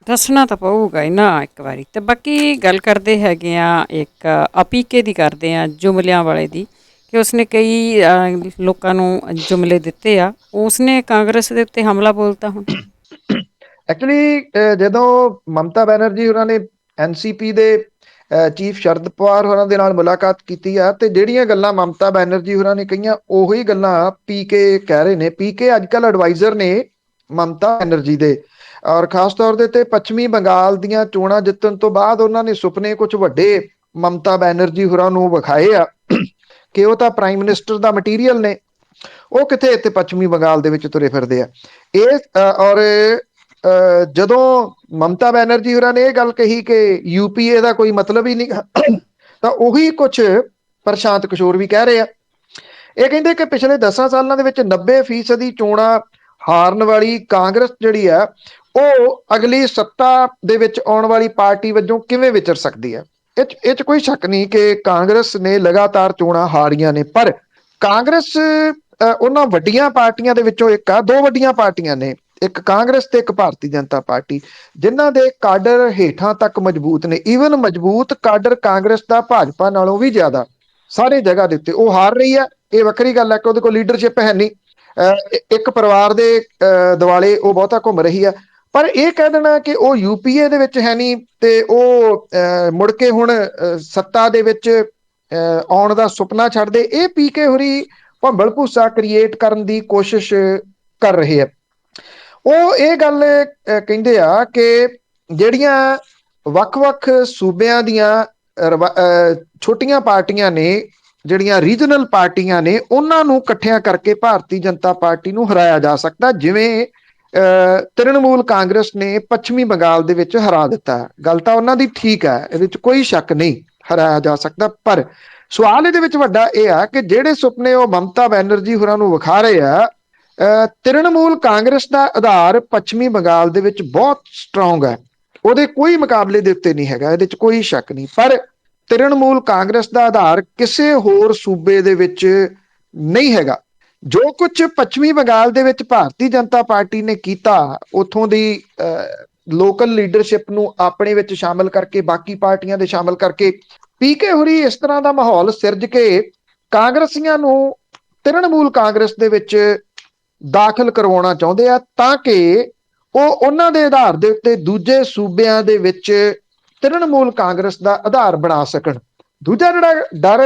ਦੱਸਣਾ ਤਾਂ ਪਊਗਾ ਹੀ ਨਾ ਇੱਕ ਵਾਰੀ। ਤੇ ਬਾਕੀ ਗੱਲ ਕਰਦੇ ਹੈਗੇ ਆ ਇੱਕ ਅਪੀਕੇ ਦੀ, ਕਰਦੇ ਆ ਜੁਮਲਿਆਂ ਵਾਲੇ ਦੀ, ਕਿ ਉਸਨੇ ਕਈ ਲੋਕਾਂ ਨੂੰ ਜੁਮਲੇ ਦਿੱਤੇ ਆ, ਉਸਨੇ ਕਾਂਗਰਸ ਦੇ ਉੱਤੇ ਹਮਲਾ ਬੋਲਤਾ। ਹੁਣ ਐਕਚੁਅਲੀ ਜਦੋਂ ਮਮਤਾ ਬੈਨਰਜੀ ਹੋਰਾਂ ਨੇ ਐਨਸੀਪੀ ਦੇ ਚੀਫ ਸ਼ਰਦ ਪਵਾਰ ਹੋਰਾਂ ਦੇ ਨਾਲ ਮੁਲਾਕਾਤ ਕੀਤੀ ਆ ਤੇ ਜਿਹੜੀਆਂ ਗੱਲਾਂ ਮਮਤਾ ਬੈਨਰਜੀ ਹੋਰਾਂ ਨੇ ਕਹੀਆਂ ਉਹੀ ਗੱਲਾਂ ਪੀਕੇ ਕਹਿ ਰਹੇ ਨੇ। ਪੀਕੇ ਅੱਜ ਕੱਲ੍ਹ ਐਡਵਾਈਜ਼ਰ ਨੇ ਮਮਤਾ ਬੈਨਰਜੀ ਦੇ, ਔਰ ਖਾਸ ਤੌਰ ਦੇ ਤੇ ਪੱਛਮੀ ਬੰਗਾਲ ਦੀਆਂ ਚੋਣਾਂ ਜਿੱਤਣ ਤੋਂ ਬਾਅਦ ਉਹਨਾਂ ਨੇ ਸੁਪਨੇ ਕੁਝ ਵੱਡੇ ਮਮਤਾ ਬੈਨਰਜੀ ਹੋਰਾਂ ਨੂੰ ਵਿਖਾਏ ਆ ਕਿ ਉਹ ਤਾਂ ਪ੍ਰਾਈਮ ਮਿਨਿਸਟਰ ਦਾ ਮਟੀਰੀਅਲ ਨੇ। ਉਹ ਕਿੱਥੇ ਇੱਥੇ ਪੱਛਮੀ ਬੰਗਾਲ ਦੇ ਵਿੱਚ ਤੁਰੇ ਫਿਰਦੇ ਆ। ਇਹ ਔਰ ਜਦੋਂ ਮਮਤਾ ਬੈਨਰਜੀ ਹੋਰਾਂ ਨੇ ਇਹ ਗੱਲ ਕਹੀ ਕਿ ਯੂਪੀਏ ਦਾ ਕੋਈ ਮਤਲਬ ਹੀ ਨਹੀਂ, ਤਾਂ ਉਹੀ ਕੁਝ ਪ੍ਰਸ਼ਾਂਤ ਕਿਸ਼ੋਰ ਵੀ ਕਹਿ ਰਹੇ ਆ। ਇਹ ਕਹਿੰਦੇ ਕਿ ਪਿਛਲੇ 10 ਸਾਲਾਂ ਦੇ ਵਿੱਚ 90% ਚੋਣਾਂ ਹਾਰਨ ਵਾਲੀ ਕਾਂਗਰਸ ਜਿਹੜੀ ਆ ਉਹ ਅਗਲੀ ਸੱਤਾ ਦੇ ਵਿੱਚ ਆਉਣ ਵਾਲੀ ਪਾਰਟੀ ਵਜੋਂ ਕਿਵੇਂ ਵਿਚਰ ਸਕਦੀ ਹੈ। ਇਹ 'ਚ ਕੋਈ ਸ਼ੱਕ ਨਹੀਂ ਕਿ ਕਾਂਗਰਸ ਨੇ ਲਗਾਤਾਰ ਚੋਣਾਂ ਹਾਰੀਆਂ ਨੇ, ਪਰ ਕਾਂਗਰਸ ਉਹਨਾਂ ਵੱਡੀਆਂ ਪਾਰਟੀਆਂ ਦੇ ਵਿੱਚੋਂ ਇੱਕ ਆ। ਦੋ ਵੱਡੀਆਂ ਪਾਰਟੀਆਂ ਨੇ, ਇੱਕ ਕਾਂਗਰਸ ਤੇ ਇੱਕ ਭਾਰਤੀ ਜਨਤਾ ਪਾਰਟੀ, ਜਿਨ੍ਹਾਂ ਦੇ ਕਾਡਰ ਹੇਠਾਂ ਤੱਕ ਮਜ਼ਬੂਤ ਨੇ। ਈਵਨ ਮਜ਼ਬੂਤ ਕਾਡਰ ਕਾਂਗਰਸ ਦਾ ਭਾਜਪਾ ਨਾਲੋਂ ਵੀ ਜ਼ਿਆਦਾ ਸਾਰੇ ਜਗ੍ਹਾ ਦੇ ਉੱਤੇ। ਉਹ ਹਾਰ ਰਹੀ ਹੈ, ਇਹ ਵੱਖਰੀ ਗੱਲ ਹੈ ਕਿ ਉਹਦੇ ਕੋਲ ਲੀਡਰਸ਼ਿਪ ਹੈ ਨਹੀਂ, ਇੱਕ ਪਰਿਵਾਰ ਦੇ ਦੁਆਲੇ ਉਹ ਬਹੁਤਾ ਘੁੰਮ ਰਹੀ ਹੈ। ਪਰ ਇਹ ਕਹਿ ਦੇਣਾ ਕਿ ਉਹ ਯੂਪੀਏ ਦੇ ਵਿੱਚ ਹੈ ਨਹੀਂ ਤੇ ਉਹ ਮੁੜ ਕੇ ਹੁਣ ਸੱਤਾ ਦੇ ਵਿੱਚ ਆਉਣ ਦਾ ਸੁਪਨਾ ਛੱਡਦੇ, ਇਹ ਪੀਕੇ ਹੋਰੀ ਭੰਬਲ ਭੂਸਾ ਕ੍ਰੀਏਟ ਕਰਨ ਦੀ ਕੋਸ਼ਿਸ਼ ਕਰ ਰਹੇ ਆ। ਉਹ ਇਹ ਗੱਲ ਕਹਿੰਦੇ ਆ ਕਿ ਜਿਹੜੀਆਂ ਵੱਖ-ਵੱਖ ਸੂਬਿਆਂ ਦੀਆਂ ਛੋਟੀਆਂ ਪਾਰਟੀਆਂ ਨੇ, ਜਿਹੜੀਆਂ ਰੀਜਨਲ ਪਾਰਟੀਆਂ ਨੇ, ਉਹਨਾਂ ਨੂੰ ਇਕੱਠਿਆਂ ਕਰਕੇ ਭਾਰਤੀ ਜਨਤਾ ਪਾਰਟੀ ਨੂੰ ਹਰਾਇਆ ਜਾ ਸਕਦਾ। ਜਿਵੇਂ ਤ੍ਰਿਣਮੂਲ ਕਾਂਗਰਸ ਨੇ ਪੱਛਮੀ ਬੰਗਾਲ ਦੇ ਵਿੱਚ ਹਰਾ ਦਿੱਤਾ। ਗੱਲ ਤਾਂ ਉਹਨਾਂ ਦੀ ਠੀਕ ਹੈ, ਇਹਦੇ ਵਿੱਚ ਕੋਈ ਸ਼ੱਕ ਨਹੀਂ, ਹਰਾਇਆ ਜਾ ਸਕਦਾ। ਪਰ ਸਵਾਲ ਇਹਦੇ ਵਿੱਚ ਵੱਡਾ ਇਹ ਆ ਕਿ ਜਿਹੜੇ ਸੁਪਨੇ ਉਹ ਮਮਤਾ ਬੈਨਰਜੀ ਹੋਰਾਂ ਨੂੰ ਵਿਖਾ ਰਹੇ ਆ, ਤ੍ਰਿਣਮੂਲ ਕਾਂਗਰਸ ਦਾ ਆਧਾਰ ਪੱਛਮੀ ਬੰਗਾਲ ਦੇ ਵਿੱਚ ਬਹੁਤ ਸਟਰੋਂਗ ਹੈ, ਉਹਦੇ ਕੋਈ ਮੁਕਾਬਲੇ ਦੇ ਉੱਤੇ ਨਹੀਂ ਹੈਗਾ, ਇਹਦੇ 'ਚ ਕੋਈ ਸ਼ੱਕ ਨਹੀਂ। ਪਰ ਤ੍ਰਿਣਮੂਲ ਕਾਂਗਰਸ ਦਾ ਆਧਾਰ ਕਿਸੇ ਹੋਰ ਸੂਬੇ ਦੇ ਵਿੱਚ ਨਹੀਂ ਹੈਗਾ। ਜੋ ਕੁਝ ਪੱਛਮੀ ਬੰਗਾਲ ਦੇ ਵਿੱਚ ਭਾਰਤੀ ਜਨਤਾ ਪਾਰਟੀ ਨੇ ਕੀਤਾ, ਉੱਥੋਂ ਦੀ ਲੋਕਲ ਲੀਡਰਸ਼ਿਪ ਨੂੰ ਆਪਣੇ ਵਿੱਚ ਸ਼ਾਮਲ ਕਰਕੇ, ਬਾਕੀ ਪਾਰਟੀਆਂ ਦੇ ਸ਼ਾਮਲ ਕਰਕੇ, ਪੀਕੇ ਹੋਰੀ ਇਸ ਤਰ੍ਹਾਂ ਦਾ ਮਾਹੌਲ ਸਿਰਜ ਕੇ ਕਾਂਗਰਸੀਆਂ ਨੂੰ ਤ੍ਰਿਣਮੂਲ ਕਾਂਗਰਸ ਦੇ ਵਿੱਚ ਦਾਖਲ ਕਰਵਾਉਣਾ ਚਾਹੁੰਦੇ ਆ, ਤਾਂ ਕਿ ਉਹ ਉਹਨਾਂ ਦੇ ਆਧਾਰ ਦੇ ਉੱਤੇ ਦੂਜੇ ਸੂਬਿਆਂ ਦੇ ਵਿੱਚ ਤ੍ਰਿਣਮੂਲ ਕਾਂਗਰਸ ਦਾ ਆਧਾਰ ਬਣਾ ਸਕਣ। ਦੂਜਾ ਜਿਹੜਾ ਡਰ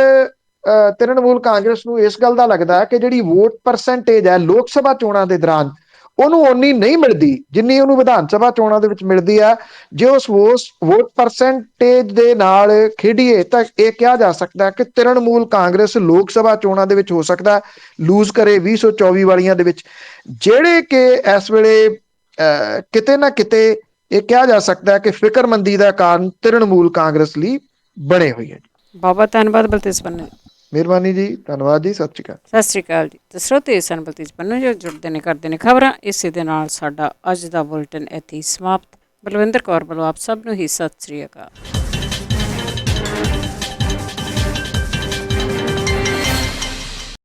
ਤ੍ਰਿਣਮੂਲ ਕਾਂਗਰਸ ਨੂੰ ਇਸ ਗੱਲ ਦਾ ਲੱਗਦਾ ਹੈ ਕਿ ਜਿਹੜੀ ਵੋਟ ਪਰਸੈਂਟੇਜ ਹੈ ਲੋਕ ਸਭਾ ਚੋਣਾਂ ਦੇ ਦੌਰਾਨ, ਉਹਨੂੰ ਓਨੀ ਨਹੀਂ ਮਿਲਦੀ ਜਿੰਨੀ ਉਹਨੂੰ ਵਿਧਾਨ ਸਭਾ ਚੋਣਾਂ ਦੇ ਵਿੱਚ ਮਿਲਦੀ ਆ। ਜੇ ਉਸ ਵੋਟ ਪਰਸੈਂਟੇਜ ਦੇ ਨਾਲ ਖੇਡੀਏ ਤਾਂ ਇਹ ਕਿਹਾ ਜਾ ਸਕਦਾ ਕਿ ਤ੍ਰਿਣਮੂਲ ਕਾਂਗਰਸ ਲੋਕ ਸਭਾ ਚੋਣਾਂ ਦੇ ਵਿੱਚ ਹੋ ਸਕਦਾ ਲੂਜ਼ ਕਰੇ 2024 ਵਾਲੀਆਂ ਦੇ ਵਿੱਚ, ਜਿਹੜੇ ਕਿ ਇਸ ਵੇਲੇ ਕਿਤੇ ਨਾ ਕਿਤੇ ਇਹ ਕਿਹਾ ਜਾ ਸਕਦਾ ਕਿ ਫਿਕਰਮੰਦੀ ਦਾ ਕਾਰਨ ਤ੍ਰਿਣਮੂਲ ਕਾਂਗਰਸ ਲਈ ਬਣੇ ਹੋਈ ਹੈ। ਬਹੁਤ ਧੰਨਵਾਦ ਬਲਤੇਜ ਪੰਨੂ। ਮਿਹਰਬਾਨੀ ਜੀ, ਧੰਨਵਾਦ ਜੀ, ਸਤਿ ਸ਼੍ਰੀ ਅਕਾਲ। ਸਤਿ ਸ਼੍ਰੀ ਅਕਾਲ ਜੀ। ਤੇ ਸਰੋਤੇ ਸਨ ਬਲਤੇਜ ਪੰਨੂ ਜੋ ਜੁੜਦੇ ਨੇ, ਕਰਦੇ ਨੇ ਖਬਰਾਂ। ਇਸੇ ਦੇ ਨਾਲ ਸਾਡਾ ਅੱਜ ਦਾ ਬੁਲਟਨ ਇੱਥੇ ਹੀ ਸਮਾਪਤ। ਬਲਵਿੰਦਰ ਕੌਰ ਵੱਲੋਂ ਆਪ ਸਭ ਨੂੰ ਹੀ ਸਤਿ ਸ਼੍ਰੀ ਅਕਾਲ।